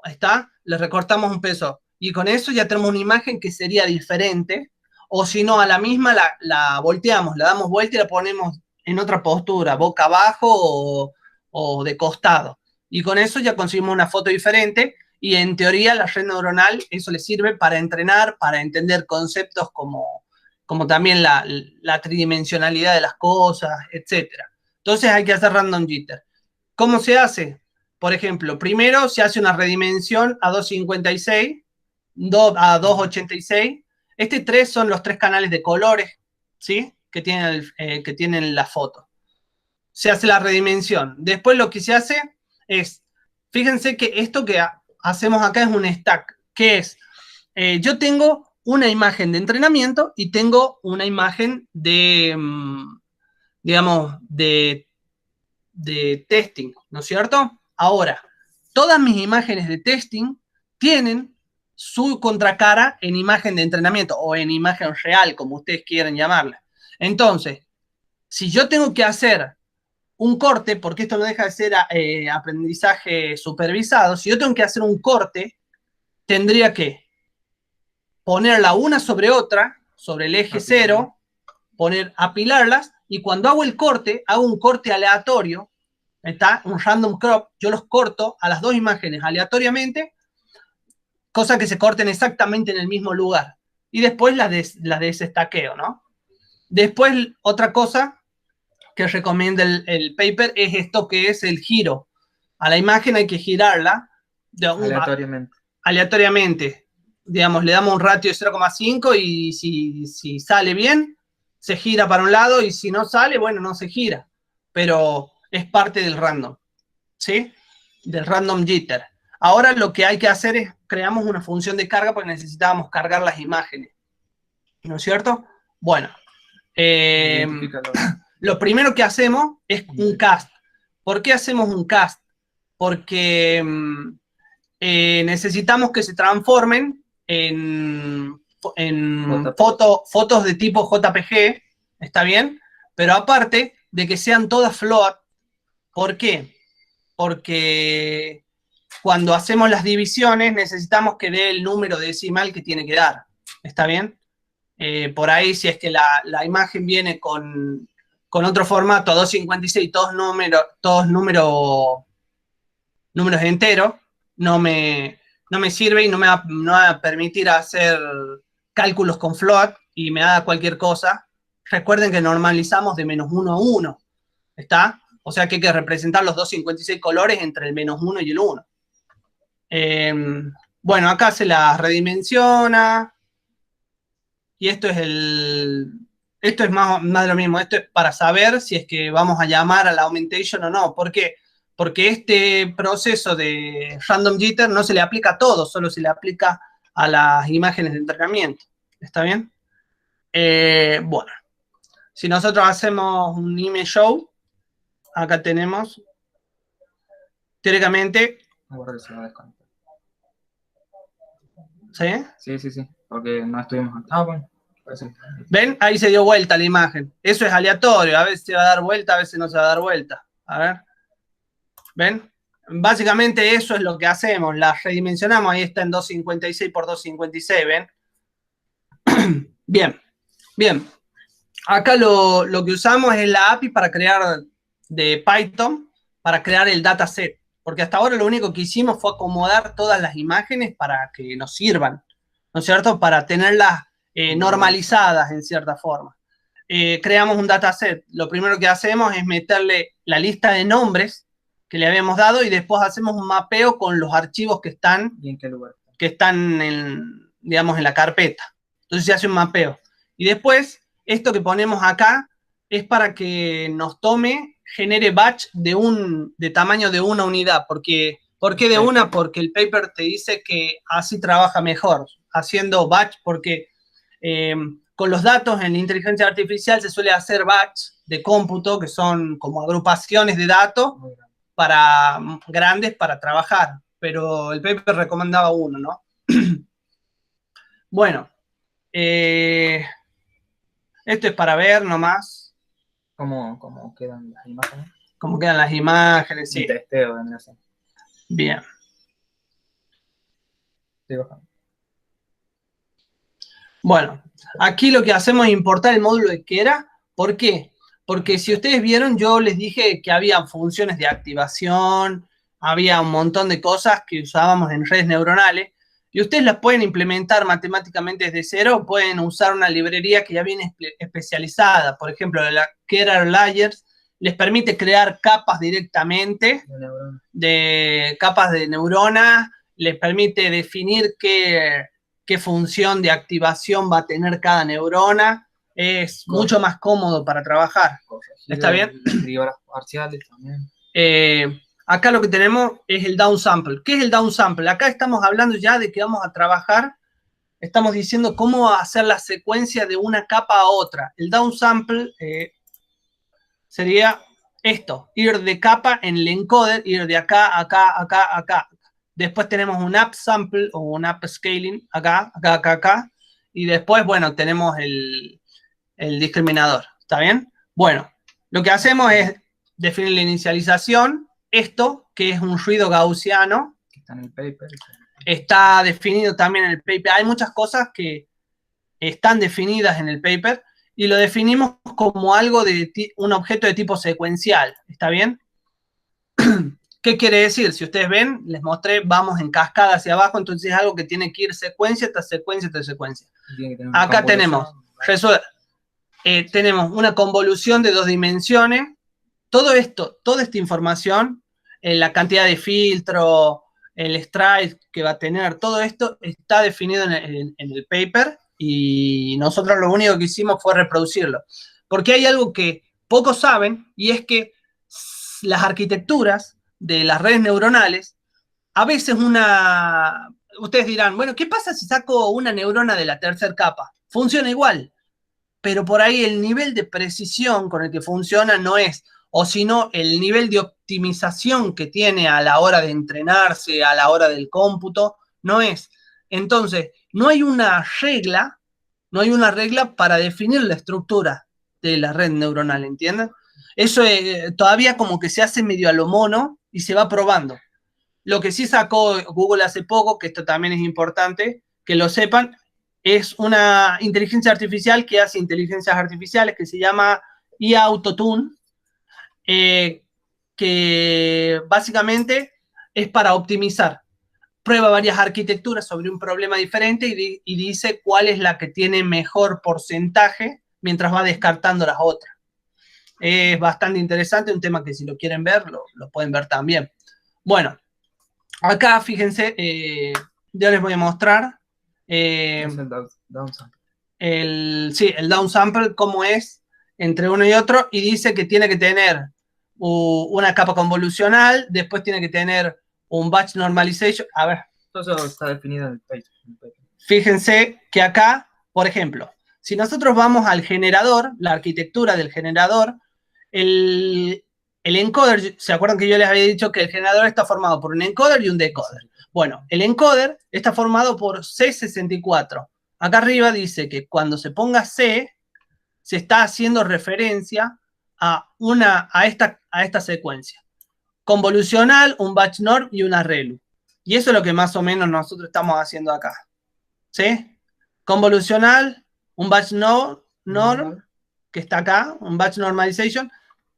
Ahí está, le recortamos un pedazo. Y con eso ya tenemos una imagen que sería diferente. O si no, a la misma la volteamos, la damos vuelta y la ponemos en otra postura, boca abajo o de costado. Y con eso ya conseguimos una foto diferente. Y en teoría la red neuronal, eso le sirve para entrenar, para entender conceptos como también la tridimensionalidad de las cosas, etc. Entonces hay que hacer random jitter. ¿Cómo se hace? Por ejemplo, primero se hace una redimensión a 256, a 286. Este 3 son los 3 canales de colores, ¿sí? que tienen la foto. Se hace la redimensión. Después lo que se hace es, fíjense que esto que hacemos acá es un stack, que es, yo tengo una imagen de entrenamiento y tengo una imagen de digamos, de testing, ¿no es cierto? Ahora, todas mis imágenes de testing tienen su contracara en imagen de entrenamiento o en imagen real, como ustedes quieran llamarla. Entonces, si yo tengo que hacer un corte, porque esto no deja de ser aprendizaje supervisado, si yo tengo que hacer un corte, tendría que ponerla una sobre otra, sobre el eje 0, apilarlas, y cuando hago el corte, hago un corte aleatorio, ¿está? Un random crop, yo los corto a las dos imágenes aleatoriamente, cosa que se corten exactamente en el mismo lugar. Y después las desestaqueo, ¿no? Después, otra cosa que recomienda el paper es esto que es el giro. A la imagen hay que girarla aleatoriamente. Digamos, le damos un ratio de 0,5 y si sale bien, se gira para un lado, y si no sale, bueno, no se gira. Pero es parte del random, ¿sí? Del random jitter. Ahora lo que hay que hacer es, creamos una función de carga porque necesitábamos cargar las imágenes, ¿no es cierto? Bueno, lo primero que hacemos es un cast. ¿Por qué hacemos un cast? Porque necesitamos que se transformen en fotos de tipo JPG, ¿está bien? Pero aparte de que sean todas float. ¿Por qué? Porque cuando hacemos las divisiones necesitamos que dé el número decimal que tiene que dar, ¿está bien? Por ahí, si es que la imagen viene con otro formato, 256, todos números enteros, no me sirve y no me va a permitir hacer cálculos con float y me da cualquier cosa. Recuerden que normalizamos de -1 a 1, ¿está? O sea que hay que representar los 256 colores entre el -1 y el 1. Bueno, acá se las redimensiona. Y esto es más de lo mismo. Esto es para saber si es que vamos a llamar a la augmentation o no. ¿Por qué? Porque este proceso de random jitter no se le aplica a todo, solo se le aplica a las imágenes de entrenamiento. ¿Está bien? Bueno, si nosotros hacemos un image show, acá tenemos, teóricamente... ¿Sí? Sí, porque no estuvimos... bueno. ¿Ven? Ahí se dio vuelta la imagen. Eso es aleatorio, a veces se va a dar vuelta, a veces no se va a dar vuelta. A ver. ¿Ven? Básicamente eso es lo que hacemos, la redimensionamos, ahí está en 256 por 256, ¿ven? Bien. Acá lo que usamos es la API para crear, de Python, para crear el dataset, porque hasta ahora lo único que hicimos fue acomodar todas las imágenes para que nos sirvan, ¿no es cierto? Para tenerlas normalizadas en cierta forma. Creamos un dataset. Lo primero que hacemos es meterle la lista de nombres que le habíamos dado y después hacemos un mapeo con los archivos que están, ¿Y en qué lugar? Que están, digamos, en la carpeta. Entonces se hace un mapeo. Y después, esto que ponemos acá es para que nos genere batch de tamaño de una unidad. ¿Por qué de una? Porque el paper te dice que así trabaja mejor, haciendo batch, porque con los datos en la inteligencia artificial se suele hacer batch de cómputo, que son como agrupaciones de datos grandes para trabajar, pero el paper recomendaba uno, ¿no? Bueno, esto es para ver nomás. ¿Cómo quedan las imágenes? ¿Cómo quedan las imágenes? Sí. Un testeo, vendría a ser. Bien. Estoy bajando. Bueno, aquí lo que hacemos es importar el módulo de Keras. ¿Por qué? Porque si ustedes vieron, yo les dije que había funciones de activación, había un montón de cosas que usábamos en redes neuronales, y ustedes las pueden implementar matemáticamente desde cero, pueden usar una librería que ya viene especializada. Por ejemplo, la Keras Layers les permite crear capas directamente de capas de neuronas, les permite definir qué función de activación va a tener cada neurona. Es mucho más cómodo para trabajar. ¿Está bien? Derivas parciales también. Acá lo que tenemos es el downsample. ¿Qué es el downsample? Acá estamos hablando ya de que vamos a trabajar, estamos diciendo cómo hacer la secuencia de una capa a otra. El downsample sería esto, ir de capa en el encoder, ir de acá, acá, acá, acá. Después tenemos un upsample o un upscaling acá, acá, acá, acá. Y después, bueno, tenemos el discriminador. ¿Está bien? Bueno, lo que hacemos es definir la inicialización. Esto, que es un ruido gaussiano, Está en el paper. está definido también en el paper. Hay muchas cosas que están definidas en el paper y lo definimos como algo de un objeto de tipo secuencial. ¿Está bien? ¿Qué quiere decir? Si ustedes ven, les mostré, vamos en cascada hacia abajo, entonces es algo que tiene que ir secuencia tras secuencia tras secuencia. Acá tenemos, tenemos una convolución de 2 dimensiones. Todo esto, toda esta información, la cantidad de filtro, el stride que va a tener, todo esto está definido en el paper y nosotros lo único que hicimos fue reproducirlo. Porque hay algo que pocos saben y es que las arquitecturas de las redes neuronales, a veces ustedes dirán, bueno, ¿qué pasa si saco una neurona de la tercera capa? Funciona igual, pero por ahí el nivel de precisión con el que funciona no es, o si no, el nivel de optimización que tiene a la hora de entrenarse, a la hora del cómputo, no es. Entonces, no hay una regla para definir la estructura de la red neuronal, ¿entienden? Eso todavía como que se hace medio a lo mono y se va probando. Lo que sí sacó Google hace poco, que esto también es importante, que lo sepan, es una inteligencia artificial que hace inteligencias artificiales que se llama IA Autotune, que básicamente es para optimizar. Prueba varias arquitecturas sobre un problema diferente y dice cuál es la que tiene mejor porcentaje mientras va descartando las otras. Es bastante interesante, un tema que si lo quieren ver, lo pueden ver también. Bueno, acá fíjense, yo les voy a mostrar el downsample. el downsample, cómo es entre uno y otro, y dice que tiene que tener una capa convolucional, después tiene que tener un batch normalization. A ver. Todo eso está definido en el paper. Fíjense que acá, por ejemplo, si nosotros vamos al generador, la arquitectura del generador, el encoder, ¿se acuerdan que yo les había dicho que el generador está formado por un encoder y un decoder? Bueno, el encoder está formado por C64. Acá arriba dice que cuando se ponga C, se está haciendo referencia a esta secuencia. Convolucional, un batch norm y una relu. Y eso es lo que más o menos nosotros estamos haciendo acá. ¿Sí? Convolucional, un batch norm, que está acá, un batch normalization.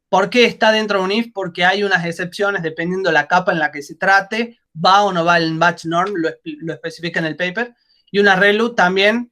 ¿Por qué está dentro de un if? Porque hay unas excepciones dependiendo de la capa en la que se trate, va o no va el batch norm, lo especifica en el paper. Y una relu también,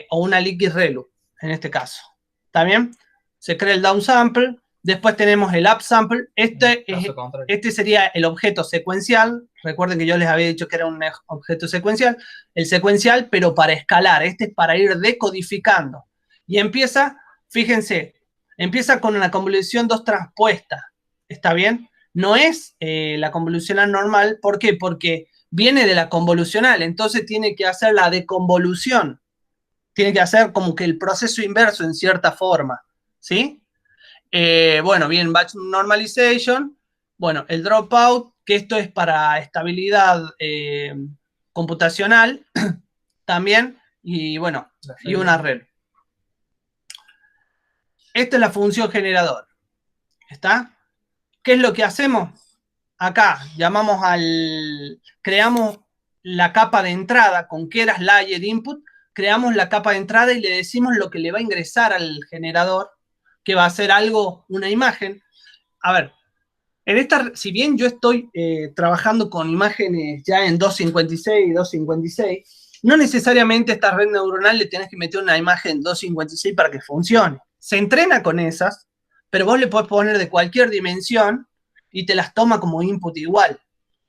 o una liquid relu, en este caso. ¿Está bien? Se crea el downsample. Después tenemos el upsample. Este sería el objeto secuencial. Recuerden que yo les había dicho que era un objeto secuencial. El secuencial, pero para escalar. Este es para ir decodificando. Y empieza, fíjense, empieza con una convolución 2 transpuesta. ¿Está bien? No es la convolucional normal. ¿Por qué? Porque viene de la convolucional. Entonces tiene que hacer la deconvolución. Tiene que hacer como que el proceso inverso en cierta forma. ¿Sí? Bueno, bien, batch normalization. Bueno, el dropout, que esto es para estabilidad computacional también. Y bueno, y una red. Esta es la función generador. ¿Está? ¿Qué es lo que hacemos? Acá creamos la capa de entrada con keras layer input, creamos la capa de entrada y le decimos lo que le va a ingresar al generador, que va a ser algo, una imagen. A ver, si bien yo estoy trabajando con imágenes ya en 256 y 256, no necesariamente a esta red neuronal le tenés que meter una imagen 256 para que funcione. Se entrena con esas, pero vos le podés poner de cualquier dimensión y te las toma como input igual.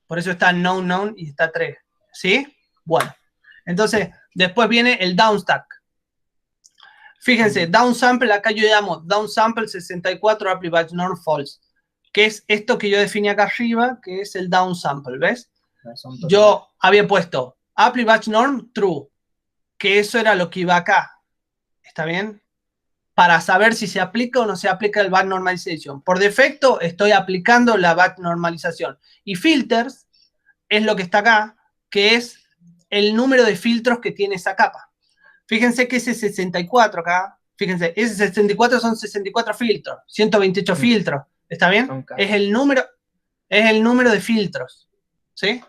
Por eso está known y está 3. ¿Sí? Bueno. Entonces, después viene el downstack. Fíjense, downsample, acá yo llamo downsample 64 apply batch norm false, que es esto que yo definí acá arriba, que es el downsample, ¿ves? Yo había puesto apply batch norm true, que eso era lo que iba acá. ¿Está bien? para saber si se aplica o no se aplica el back normalization. Por defecto estoy aplicando la back normalización. Y filters es lo que está acá, que es el número de filtros que tiene esa capa. Fíjense que ese 64 acá, fíjense, ese 64 son 64 filtros, 128 filtros, ¿está bien? Es el número de filtros, ¿sí?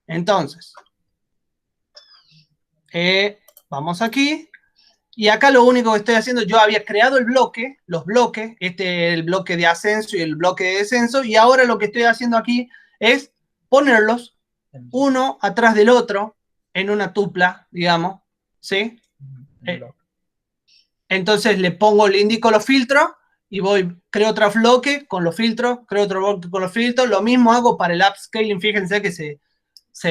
Entonces, vamos aquí, y acá lo único que estoy haciendo, yo había creado el bloque, los bloques, el bloque de ascenso y el bloque de descenso, y ahora lo que estoy haciendo aquí es ponerlos uno atrás del otro en una tupla, digamos, ¿sí? Entonces le indico los filtros y creo otro bloque con los filtros, creo otro bloque con los filtros. Lo mismo hago para el upscaling, fíjense que se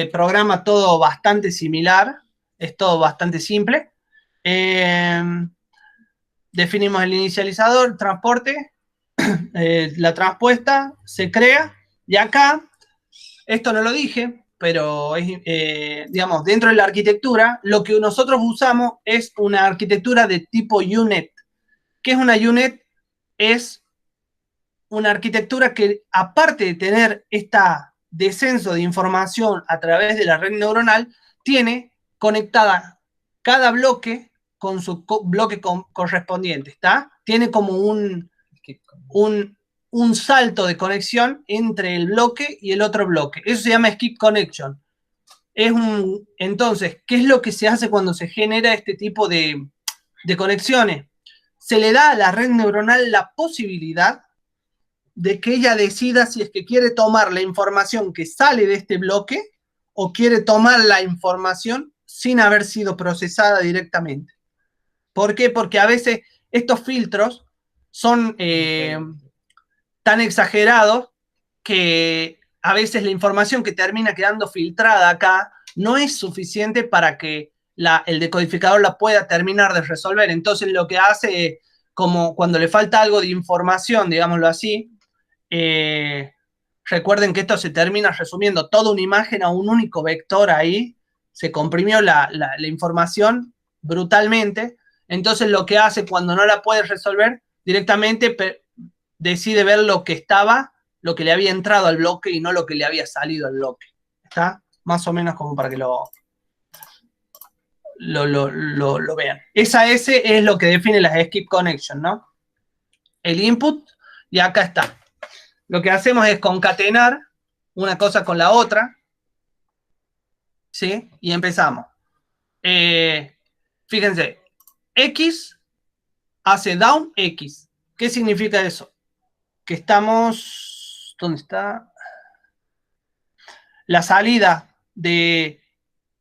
programa todo bastante similar, es todo bastante simple. Definimos el inicializador, transporte, la transpuesta, se crea, y acá, esto no lo dije, pero digamos, dentro de la arquitectura, lo que nosotros usamos es una arquitectura de tipo UNet. ¿Qué es una UNet? Es una arquitectura que, aparte de tener este descenso de información a través de la red neuronal, tiene conectada cada bloque con su bloque correspondiente, ¿está? Tiene como un salto de conexión entre el bloque y el otro bloque. Eso se llama skip connection. Entonces, ¿qué es lo que se hace cuando se genera este tipo de conexiones? Se le da a la red neuronal la posibilidad de que ella decida si es que quiere tomar la información que sale de este bloque o quiere tomar la información sin haber sido procesada directamente. ¿Por qué? Porque a veces estos filtros son tan exagerados que a veces la información que termina quedando filtrada acá no es suficiente para que el decodificador la pueda terminar de resolver. Entonces lo que hace, como cuando le falta algo de información, digámoslo así, recuerden que esto se termina resumiendo toda una imagen a un único vector ahí, se comprimió la información brutalmente. Entonces lo que hace cuando no la puede resolver, directamente decide ver lo que le había entrado al bloque y no lo que le había salido al bloque. ¿Está? Más o menos como para que lo vean. Esa S es lo que define las skip connection, ¿no? El input, y acá está. Lo que hacemos es concatenar una cosa con la otra, ¿sí? Y empezamos. Fíjense, X hace down X. ¿Qué significa eso? Que estamos... ¿Dónde está? La salida de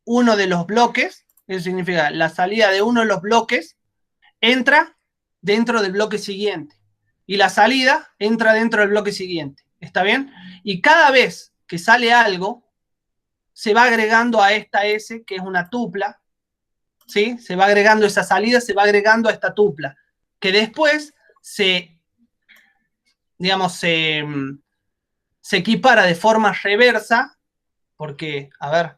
uno de los bloques, eso significa la salida de uno de los bloques entra dentro del bloque siguiente. Y la salida entra dentro del bloque siguiente. ¿Está bien? Y cada vez que sale algo, se va agregando a esta S, que es una tupla, ¿sí? Se va agregando esa salida, se va agregando a esta tupla, que después se equipara de forma reversa, porque, a ver,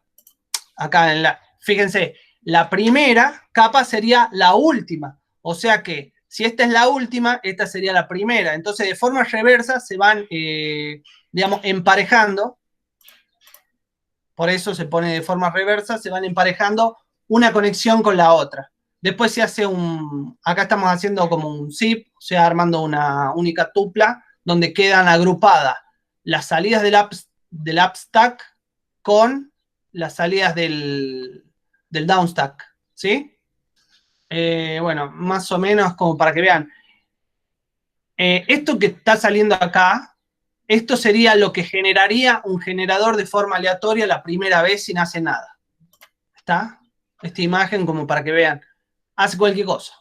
acá, fíjense, la primera capa sería la última, o sea que si esta es la última, esta sería la primera. Entonces, de forma reversa se van, emparejando. Por eso se pone de forma reversa, se van emparejando una conexión con la otra. Después se hace acá estamos haciendo como un zip, o sea, armando una única tupla, donde quedan agrupadas las salidas del upstack con las salidas del downstack, ¿sí? Bueno, más o menos como para que vean. Esto que está saliendo acá, esto sería lo que generaría un generador de forma aleatoria la primera vez sin hacer nada. ¿Está? Esta imagen como para que vean. Hace cualquier cosa.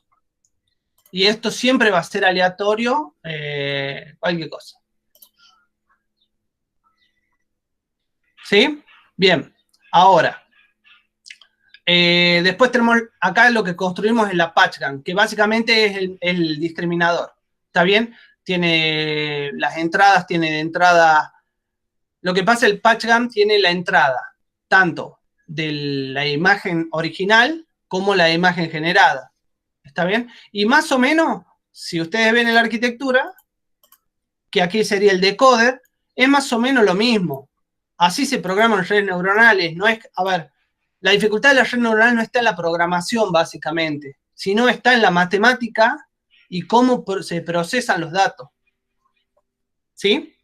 Y esto siempre va a ser aleatorio, cualquier cosa. ¿Sí? Bien. Ahora, después tenemos acá lo que construimos en la patchgun, que básicamente es el discriminador. ¿Está bien? Tiene las entradas, tiene de entrada... Lo que pasa, el patchgun tiene la entrada, tanto de la imagen original como la imagen generada. ¿Está bien? Y más o menos, si ustedes ven en la arquitectura, que aquí sería el decoder, es más o menos lo mismo. Así se programan redes neuronales. No es, a ver, la dificultad de la red neuronal no está en la programación, básicamente, sino está en la matemática y cómo se procesan los datos. ¿Sí?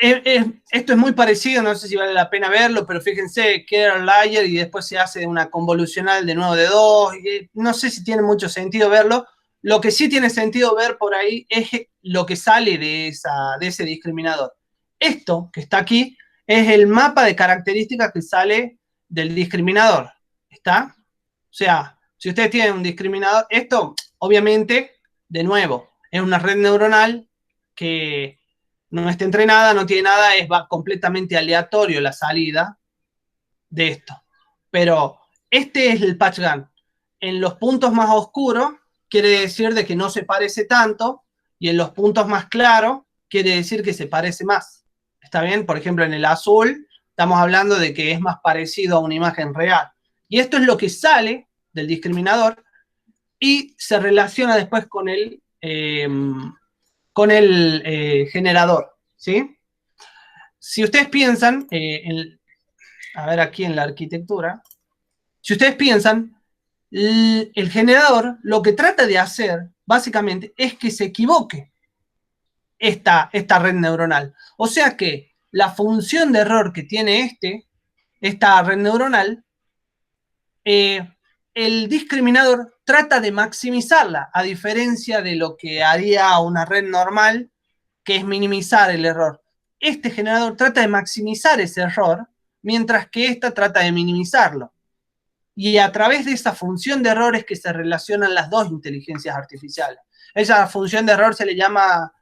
Esto es muy parecido, no sé si vale la pena verlo, pero fíjense, queda layer y después se hace una convolucional de nuevo de 2. No sé si tiene mucho sentido verlo. Lo que sí tiene sentido ver por ahí es lo que sale de ese discriminador. Esto que está aquí es el mapa de características que sale del discriminador. ¿Está? O sea, si ustedes tienen un discriminador, esto obviamente, de nuevo, es una red neuronal que no está entrenada, no tiene nada, va completamente aleatorio la salida de esto. Pero este es el patch gun. En los puntos más oscuros quiere decir de que no se parece tanto, y en los puntos más claros quiere decir que se parece más. ¿Está bien? Por ejemplo, en el azul estamos hablando de que es más parecido a una imagen real. Y esto es lo que sale del discriminador y se relaciona después con el generador, ¿sí? Si ustedes piensan, a ver aquí en la arquitectura, si ustedes piensan, el generador lo que trata de hacer, básicamente, es que se equivoque esta red neuronal. O sea que la función de error que tiene esta red neuronal, el discriminador trata de maximizarla, a diferencia de lo que haría una red normal, que es minimizar el error. Este generador trata de maximizar ese error, mientras que esta trata de minimizarlo. Y a través de esa función de error es que se relacionan las dos inteligencias artificiales. Esa función de error se le llama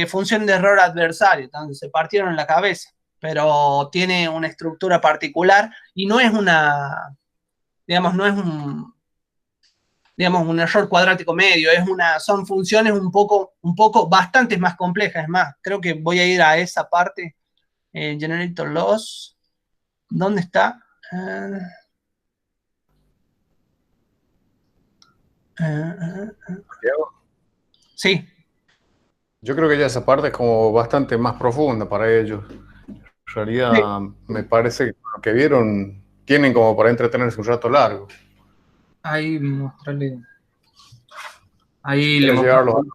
función de error adversario, entonces se partieron en la cabeza, pero tiene una estructura particular y no es una, digamos, no es un error cuadrático medio, son funciones un poco bastante más complejas. Es más, creo que voy a ir a esa parte, generator loss, ¿dónde está? Sí. Yo creo que ya esa parte es como bastante más profunda para ellos. En realidad, sí, me parece que lo que vieron tienen como para entretenerse un rato largo. Ahí mostrarle. Ahí le mostramos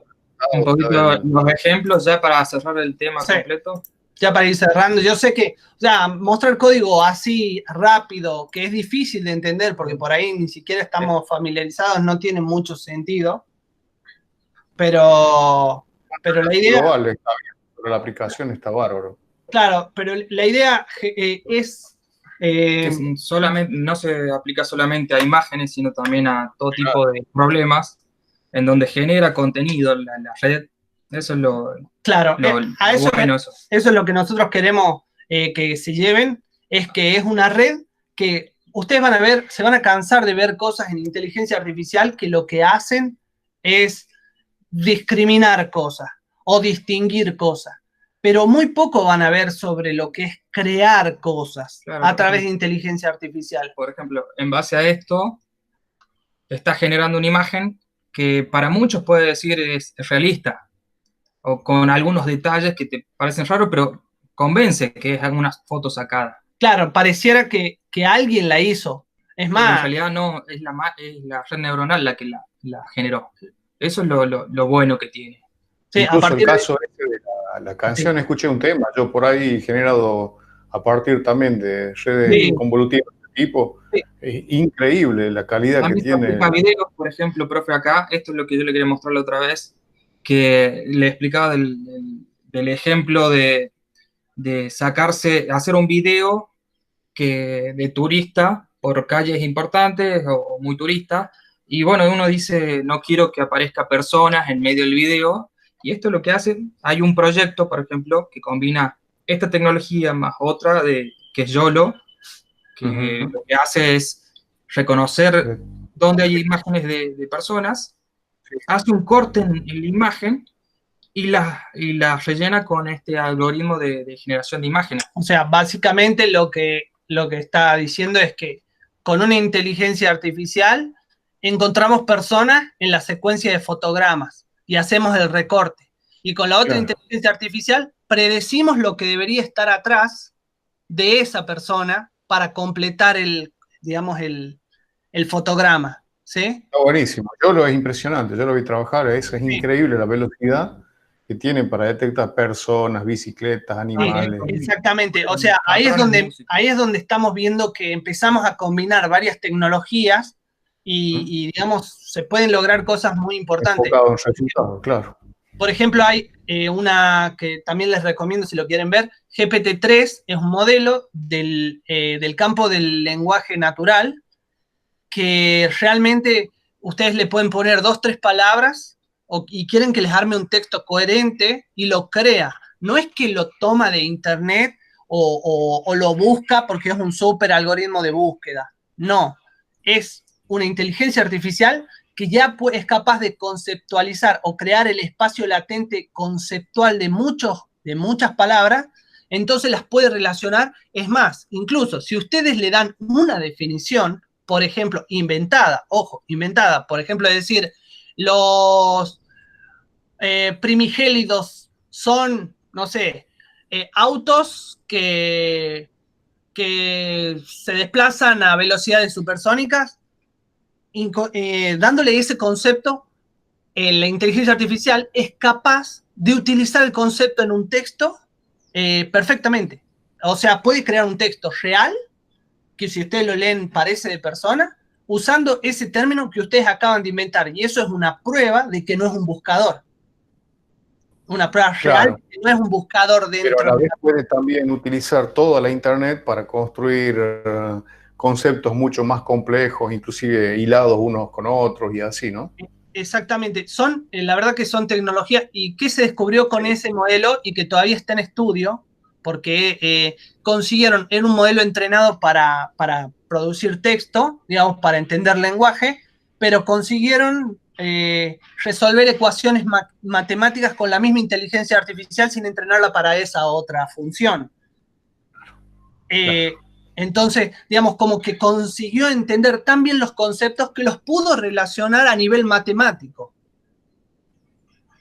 un poquito los ejemplos ya para cerrar el tema completo. Ya para ir cerrando, yo sé que, o sea, mostrar código así rápido, que es difícil de entender, porque por ahí ni siquiera estamos familiarizados, no tiene mucho sentido. Pero la idea... Global está bien, pero la aplicación está bárbaro. Claro, pero la idea es... que solamente, no se aplica solamente a imágenes, sino también a todo tipo de problemas, en donde genera contenido la red. Eso es lo, claro, a eso, bueno. Eso es lo que nosotros queremos que se lleven, es que es una red que ustedes van a ver, se van a cansar de ver cosas en inteligencia artificial que lo que hacen es discriminar cosas o distinguir cosas, pero muy poco van a ver sobre lo que es crear cosas a través de inteligencia artificial. Por ejemplo, en base a esto, está generando una imagen que para muchos puede decir es realista, o con algunos detalles que te parecen raros, pero convence que es algunas fotos sacadas. Claro, pareciera que alguien la hizo. Es más... En realidad no, es la red neuronal la que la generó. Eso es lo bueno que tiene. Sí, incluso el caso de la canción, sí, escuché un tema, yo por ahí generado a partir también de redes convolutivas de tipo, sí, es increíble la calidad que tiene. Videos, por ejemplo, profe, acá, esto es lo que yo le quería mostrar la otra vez, que le explicaba del ejemplo de hacer un video de turista por calles importantes o muy turista, y bueno, uno dice, no quiero que aparezca personas en medio del video, y esto es lo que hace. Hay un proyecto, por ejemplo, que combina esta tecnología más otra que es YOLO, que lo que hace es reconocer dónde hay imágenes de personas, hace un corte en la imagen y la rellena con este algoritmo de generación de imágenes. O sea, básicamente lo que está diciendo es que con una inteligencia artificial encontramos personas en la secuencia de fotogramas y hacemos el recorte. Y con la otra inteligencia artificial predecimos lo que debería estar atrás de esa persona para completar digamos, el fotograma, ¿sí? Está buenísimo. Es impresionante. Yo lo vi trabajar. Es increíble la velocidad que tienen para detectar personas, bicicletas, animales. Sí, exactamente. O sea, ahí es donde estamos viendo que empezamos a combinar varias tecnologías y digamos, se pueden lograr cosas muy importantes. Enfocado en resultados, claro. Por ejemplo, hay una que también les recomiendo si lo quieren ver, GPT-3 es un modelo del campo del lenguaje natural que realmente ustedes le pueden poner 2, 3 palabras y quieren que les arme un texto coherente y lo crea. No es que lo toma de internet o lo busca porque es un súper algoritmo de búsqueda. No, es una inteligencia artificial que ya es capaz de conceptualizar o crear el espacio latente conceptual de muchas palabras, entonces las puede relacionar. Es más, incluso si ustedes le dan una definición, por ejemplo, inventada, por ejemplo, es decir, los primigélidos son, no sé, autos que se desplazan a velocidades supersónicas, dándole ese concepto, la inteligencia artificial es capaz de utilizar el concepto en un texto perfectamente. O sea, puede crear un texto real, que si ustedes lo leen parece de persona, usando ese término que ustedes acaban de inventar. Y eso es una prueba de que no es un buscador. Una prueba real de que no es un buscador dentro. Pero a la vez puede también utilizar toda la Internet para construir conceptos mucho más complejos, inclusive hilados unos con otros y así, ¿no? Exactamente. La verdad que son tecnologías. ¿Y qué se descubrió con ese modelo y que todavía está en estudio? Porque consiguieron, era un modelo entrenado para producir texto, digamos, para entender lenguaje, pero consiguieron resolver ecuaciones matemáticas con la misma inteligencia artificial sin entrenarla para esa otra función. Entonces, digamos, como que consiguió entender tan bien los conceptos que los pudo relacionar a nivel matemático.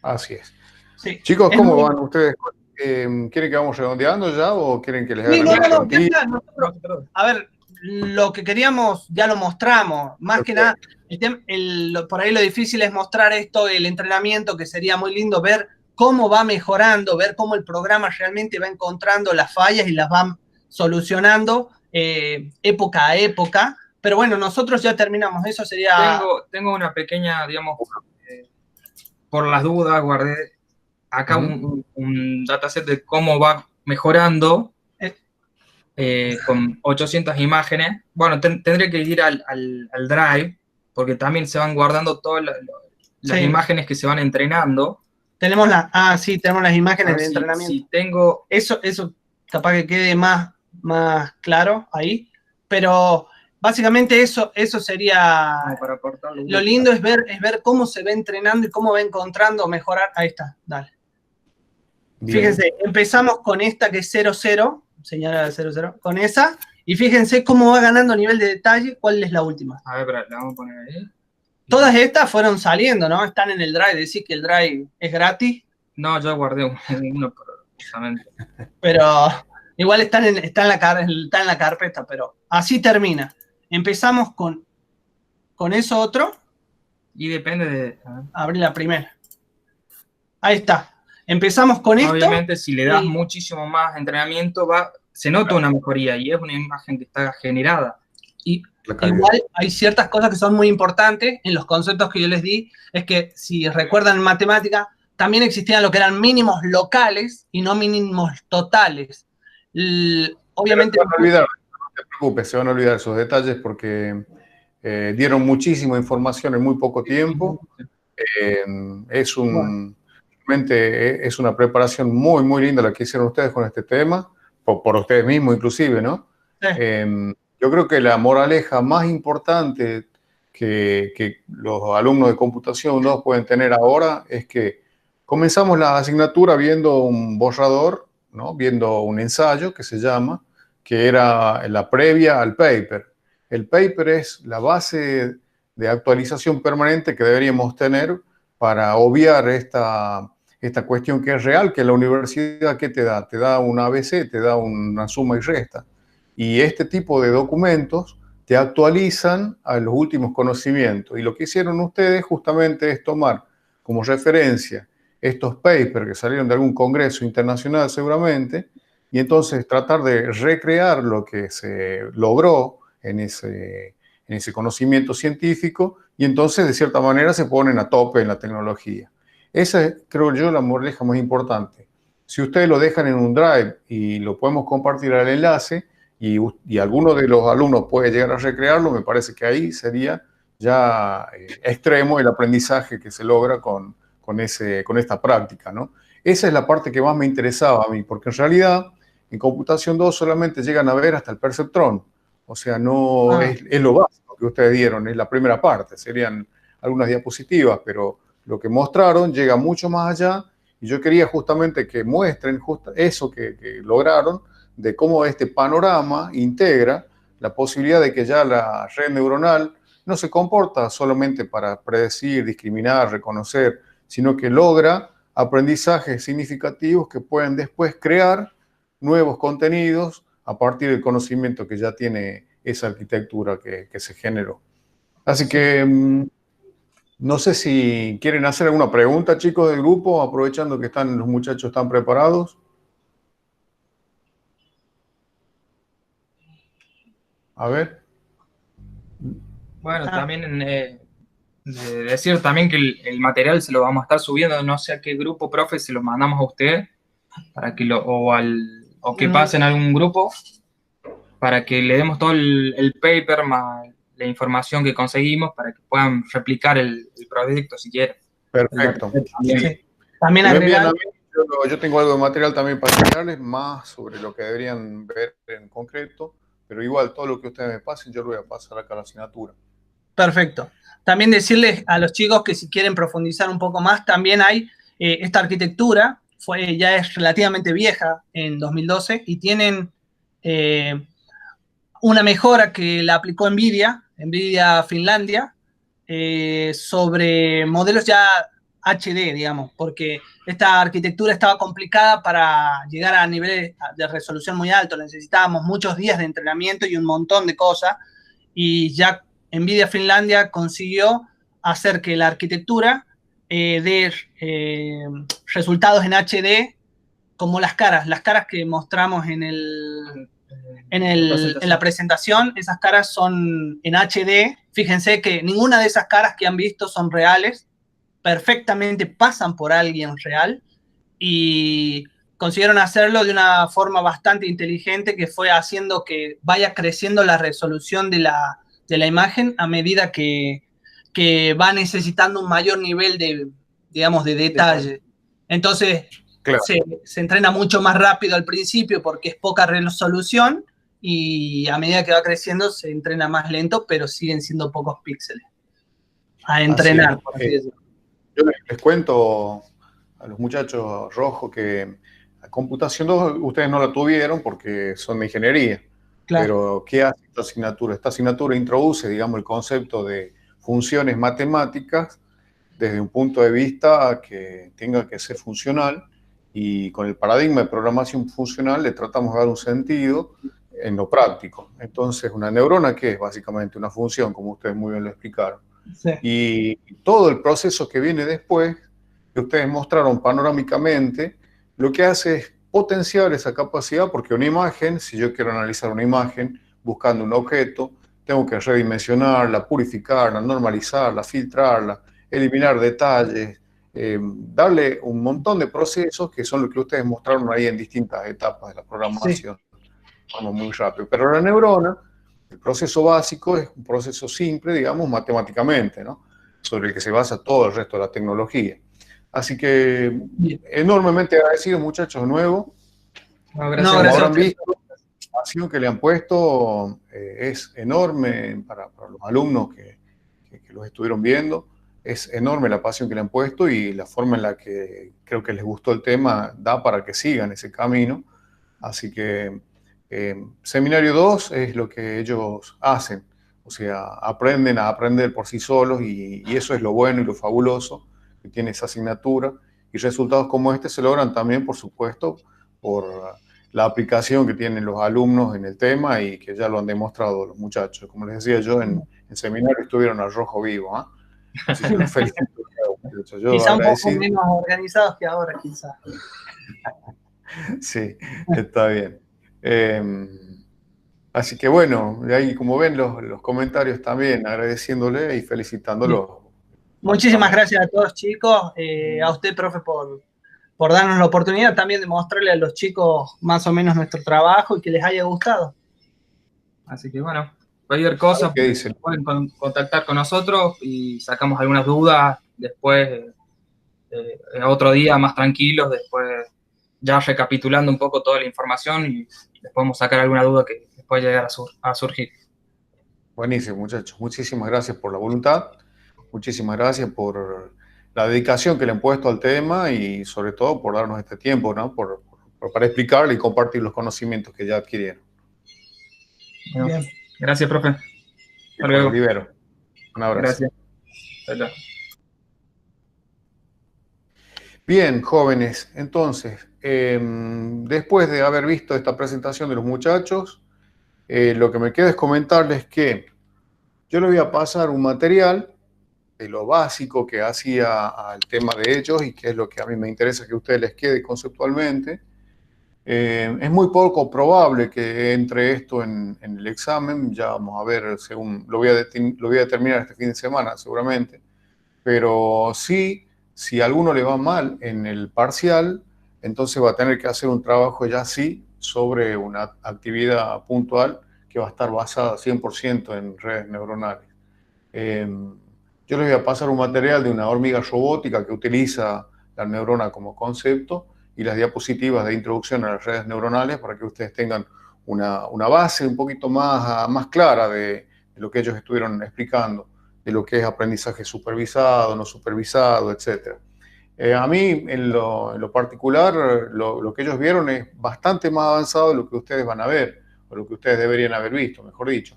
Así es. Sí. Chicos, ¿cómo van ustedes? ¿Quieren que vamos redondeando ya o quieren que les haga no, ya está. Nosotros, a ver, lo que queríamos ya lo mostramos. Más que nada, por ahí lo difícil es mostrar esto, el entrenamiento, que sería muy lindo ver cómo va mejorando, ver cómo el programa realmente va encontrando las fallas y las va solucionando época a época. Pero bueno, nosotros ya terminamos. Eso sería... Tengo una pequeña, digamos, por las dudas, guardé acá un dataset de cómo va mejorando con 800 imágenes. Bueno, tendré que ir al Drive, porque también se van guardando todas las imágenes que se van entrenando. Tenemos tenemos las imágenes de entrenamiento. Si tengo... Eso capaz que quede más claro ahí, pero básicamente eso sería... para cortarlo. Lo lindo es ver cómo se va entrenando y cómo va encontrando mejorar. Ahí está, dale. Bien. Fíjense, empezamos con esta que es 00, señala de 00, con esa, y fíjense cómo va ganando nivel de detalle. ¿Cuál es la última? A ver, la vamos a poner ahí. Todas estas fueron saliendo, ¿no? Están en el Drive. Decís que el Drive es gratis. No, yo guardé uno precisamente. Pero igual está en la carpeta, pero así termina. Empezamos con eso otro. Y depende de... Abrí la primera. Ahí está. Empezamos con esto. Obviamente, si le das muchísimo más entrenamiento, se nota una mejoría y es una imagen que está generada. Y igual hay ciertas cosas que son muy importantes en los conceptos que yo les di. Es que, si recuerdan en matemática, también existían lo que eran mínimos locales y no mínimos totales. Obviamente... No te preocupes, se van a olvidar esos detalles porque dieron muchísima información en muy poco tiempo. Es una preparación muy, muy linda la que hicieron ustedes con este tema, por ustedes mismos inclusive, ¿no? Sí. Yo creo que la moraleja más importante que los alumnos de Computación 2 pueden tener ahora es que comenzamos la asignatura viendo un borrador, ¿no? Viendo un ensayo que se llama, que era la previa al paper. El paper es la base de actualización permanente que deberíamos tener para obviar esta cuestión que es real, que la universidad, ¿qué te da? Te da un ABC, te da una suma y resta. Y este tipo de documentos te actualizan a los últimos conocimientos. Y lo que hicieron ustedes justamente es tomar como referencia estos papers que salieron de algún congreso internacional seguramente, y entonces tratar de recrear lo que se logró en ese conocimiento científico, y entonces de cierta manera se ponen a tope en la tecnología. Esa es, creo yo, la moraleja más importante. Si ustedes lo dejan en un drive y lo podemos compartir al enlace, y alguno de los alumnos puede llegar a recrearlo, me parece que ahí sería ya extremo el aprendizaje que se logra con esta práctica, ¿no? Esa es la parte que más me interesaba a mí, porque en realidad en computación 2 solamente llegan a ver hasta el perceptrón. O sea, no es lo básico que ustedes dieron, es la primera parte, serían algunas diapositivas, pero lo que mostraron llega mucho más allá, y yo quería justamente que muestren eso que lograron, de cómo este panorama integra la posibilidad de que ya la red neuronal no se comporta solamente para predecir, discriminar, reconocer, sino que logra aprendizajes significativos que pueden después crear nuevos contenidos a partir del conocimiento que ya tiene esa arquitectura que se generó. Así que no sé si quieren hacer alguna pregunta, chicos del grupo, aprovechando que los muchachos están preparados. A ver. Bueno, también decir también que el material se lo vamos a estar subiendo, no sé a qué grupo, profe, se lo mandamos a usted, para que o que pasen a algún grupo, para que le demos todo el paper más la información que conseguimos, para que puedan replicar el proyecto si quieren. Perfecto. Sí. También agregar. Yo tengo algo de material también para enseñarles, más sobre lo que deberían ver en concreto, pero igual todo lo que ustedes me pasen, yo lo voy a pasar acá a la asignatura. Perfecto. También decirles a los chicos que si quieren profundizar un poco más, también hay esta arquitectura, ya es relativamente vieja en 2012, y tienen una mejora que la aplicó NVIDIA Finlandia, sobre modelos ya HD, digamos, porque esta arquitectura estaba complicada para llegar a niveles de resolución muy altos. Necesitábamos muchos días de entrenamiento y un montón de cosas, y ya NVIDIA Finlandia consiguió hacer que la arquitectura dé resultados en HD como las caras que mostramos en la presentación. Esas caras son en HD. Fíjense que ninguna de esas caras que han visto son reales, perfectamente pasan por alguien real, y consiguieron hacerlo de una forma bastante inteligente, que fue haciendo que vaya creciendo la resolución de la imagen a medida que va necesitando un mayor nivel de, digamos, de detalle. Entonces, claro, se entrena mucho más rápido al principio porque es poca resolución, y a medida que va creciendo se entrena más lento, pero siguen siendo pocos píxeles a entrenar, por así decirlo. Yo les cuento a los muchachos rojos que la computación 2 ustedes no la tuvieron porque son de ingeniería. Claro. Pero ¿qué hace esta asignatura? Esta asignatura introduce, digamos, el concepto de funciones matemáticas desde un punto de vista que tenga que ser funcional, y con el paradigma de programación funcional le tratamos de dar un sentido en lo práctico. Entonces, una neurona, ¿qué es? Básicamente una función, como ustedes muy bien lo explicaron. Sí. Y todo el proceso que viene después, que ustedes mostraron panorámicamente, lo que hace es potenciar esa capacidad, porque una imagen, si yo quiero analizar una imagen buscando un objeto, tengo que redimensionarla, purificarla, normalizarla, filtrarla, eliminar detalles, darle un montón de procesos que son los que ustedes mostraron ahí en distintas etapas de la programación. Sí. Vamos muy rápido. Pero la neurona, el proceso básico es un proceso simple, digamos, matemáticamente, ¿no? Sobre el que se basa todo el resto de la tecnología. Así que enormemente agradecido, muchachos, de nuevo. No, gracias. Como habrán visto, la pasión que le han puesto es enorme para los alumnos que los estuvieron viendo. Es enorme la pasión que le han puesto, y la forma en la que creo que les gustó el tema da para que sigan ese camino. Así que Seminario 2 es lo que ellos hacen. O sea, aprenden a aprender por sí solos y eso es lo bueno y lo fabuloso que tiene esa asignatura. Y resultados como este se logran también, por supuesto, por la aplicación que tienen los alumnos en el tema y que ya lo han demostrado los muchachos. Como les decía yo, en seminario estuvieron al rojo vivo. Así que los felicito. Yo Quizá un poco agradecido. menos organizados que ahora, quizás. Sí, está bien. Así que bueno, de ahí como ven los comentarios también, agradeciéndole y felicitándolo. Muchísimas gracias a todos, chicos. A usted, profe, por darnos la oportunidad también de mostrarle a los chicos más o menos nuestro trabajo y que les haya gustado. Así que bueno, cualquier cosa ¿Qué dicen? pueden contactar con nosotros y sacamos algunas dudas después, otro día más tranquilos, después ya recapitulando un poco toda la información y les podemos sacar alguna duda que les pueda llegar a surgir. Buenísimo, muchachos. Muchísimas gracias por la voluntad, muchísimas gracias por la dedicación que le han puesto al tema y sobre todo por darnos este tiempo, ¿no? Para explicarle y compartir los conocimientos que ya adquirieron. Bueno, Bien. gracias, profe. Hasta Los luego. libero. Un abrazo. Gracias. Chao, chao. Bien, jóvenes, entonces, después de haber visto esta presentación de los muchachos, lo que me queda es comentarles que yo les voy a pasar un material de lo básico que hacía al tema de ellos y que es lo que a mí me interesa que a ustedes les quede conceptualmente. Es muy poco probable que entre esto en el examen, ya vamos a ver, según lo voy a determinar este fin de semana seguramente, pero sí, si a alguno le va mal en el parcial, entonces va a tener que hacer un trabajo ya sí sobre una actividad puntual que va a estar basada 100% en redes neuronales. Yo les voy a pasar un material de una hormiga robótica que utiliza la neurona como concepto y las diapositivas de introducción a las redes neuronales para que ustedes tengan una base un poquito más clara de lo que ellos estuvieron explicando, de lo que es aprendizaje supervisado, no supervisado, etc. A mí, en lo particular, lo que ellos vieron es bastante más avanzado de lo que ustedes van a ver, o lo que ustedes deberían haber visto, mejor dicho.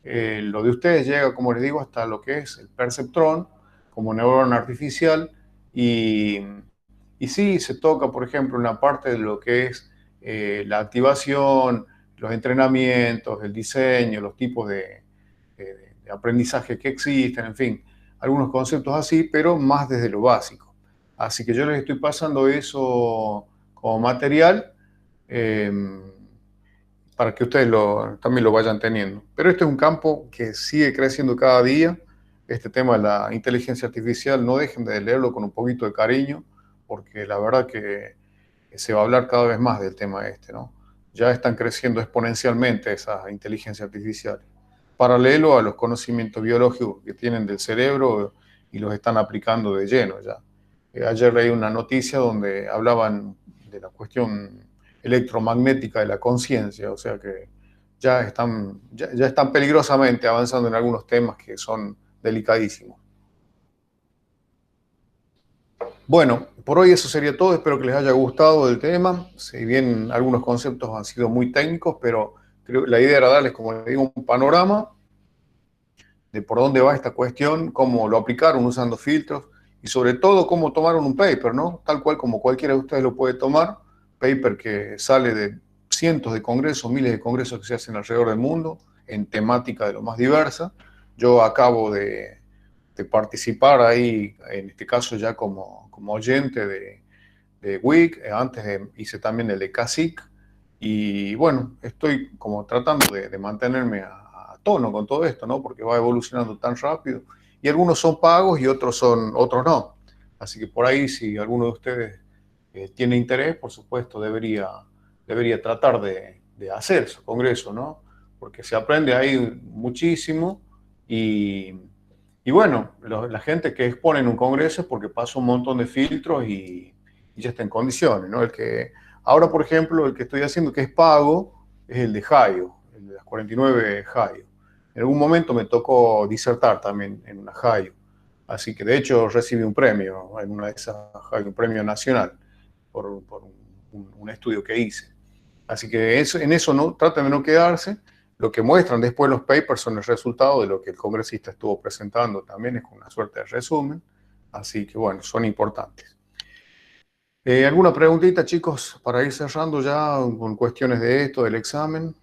Lo de ustedes llega, como les digo, hasta lo que es el perceptrón como neurona artificial y sí se toca, por ejemplo, una parte de lo que es la activación, los entrenamientos, el diseño, los tipos de aprendizaje que existen, en fin, algunos conceptos así, pero más desde lo básico. Así que yo les estoy pasando eso como material. Para que ustedes también lo vayan teniendo. Pero este es un campo que sigue creciendo cada día. Este tema de la inteligencia artificial, no dejen de leerlo con un poquito de cariño, porque la verdad que se va a hablar cada vez más del tema este, ¿no? Ya están creciendo exponencialmente esas inteligencias artificiales, paralelo a los conocimientos biológicos que tienen del cerebro y los están aplicando de lleno ya. Ayer leí una noticia donde hablaban de la cuestión electromagnética de la conciencia, o sea que ya están peligrosamente avanzando en algunos temas que son delicadísimos. Bueno, por hoy eso sería todo, espero que les haya gustado el tema, si bien algunos conceptos han sido muy técnicos, pero creo que la idea era darles, como les digo, un panorama de por dónde va esta cuestión, cómo lo aplicaron usando filtros y sobre todo cómo tomaron un paper, ¿no? Tal cual como cualquiera de ustedes lo puede tomar, paper que sale de cientos de congresos, miles de congresos que se hacen alrededor del mundo en temática de lo más diversa. Yo acabo de participar ahí, en este caso ya como oyente de WIC, antes hice también el de CASIC, y bueno, estoy como tratando de mantenerme a tono con todo esto, ¿no? Porque va evolucionando tan rápido, y algunos son pagos y otros no. Así que por ahí, si alguno de ustedes tiene interés, por supuesto, debería tratar de hacer su congreso, ¿no? Porque se aprende ahí muchísimo y bueno, la gente que expone en un congreso es porque pasa un montón de filtros y ya está en condiciones, ¿no? Ahora, por ejemplo, el que estoy haciendo que es pago es el de Hayo, el de las 49 Hayo. En algún momento me tocó disertar también en una Hayo, así que de hecho recibí un premio en una de esas Hayo, un premio nacional por un estudio que hice. Así que en eso no, traten de no quedarse, lo que muestran después los papers son el resultado de lo que el congresista estuvo presentando, también es una suerte de resumen, así que bueno, son importantes. ¿Alguna preguntita, chicos, para ir cerrando ya con cuestiones de esto, del examen?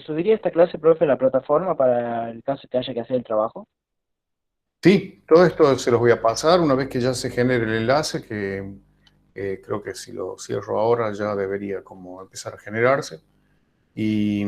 ¿Subiría esta clase, profe, a la plataforma para el caso que haya que hacer el trabajo? Sí, todo esto se los voy a pasar una vez que ya se genere el enlace, que creo que si lo cierro ahora ya debería como empezar a generarse. Y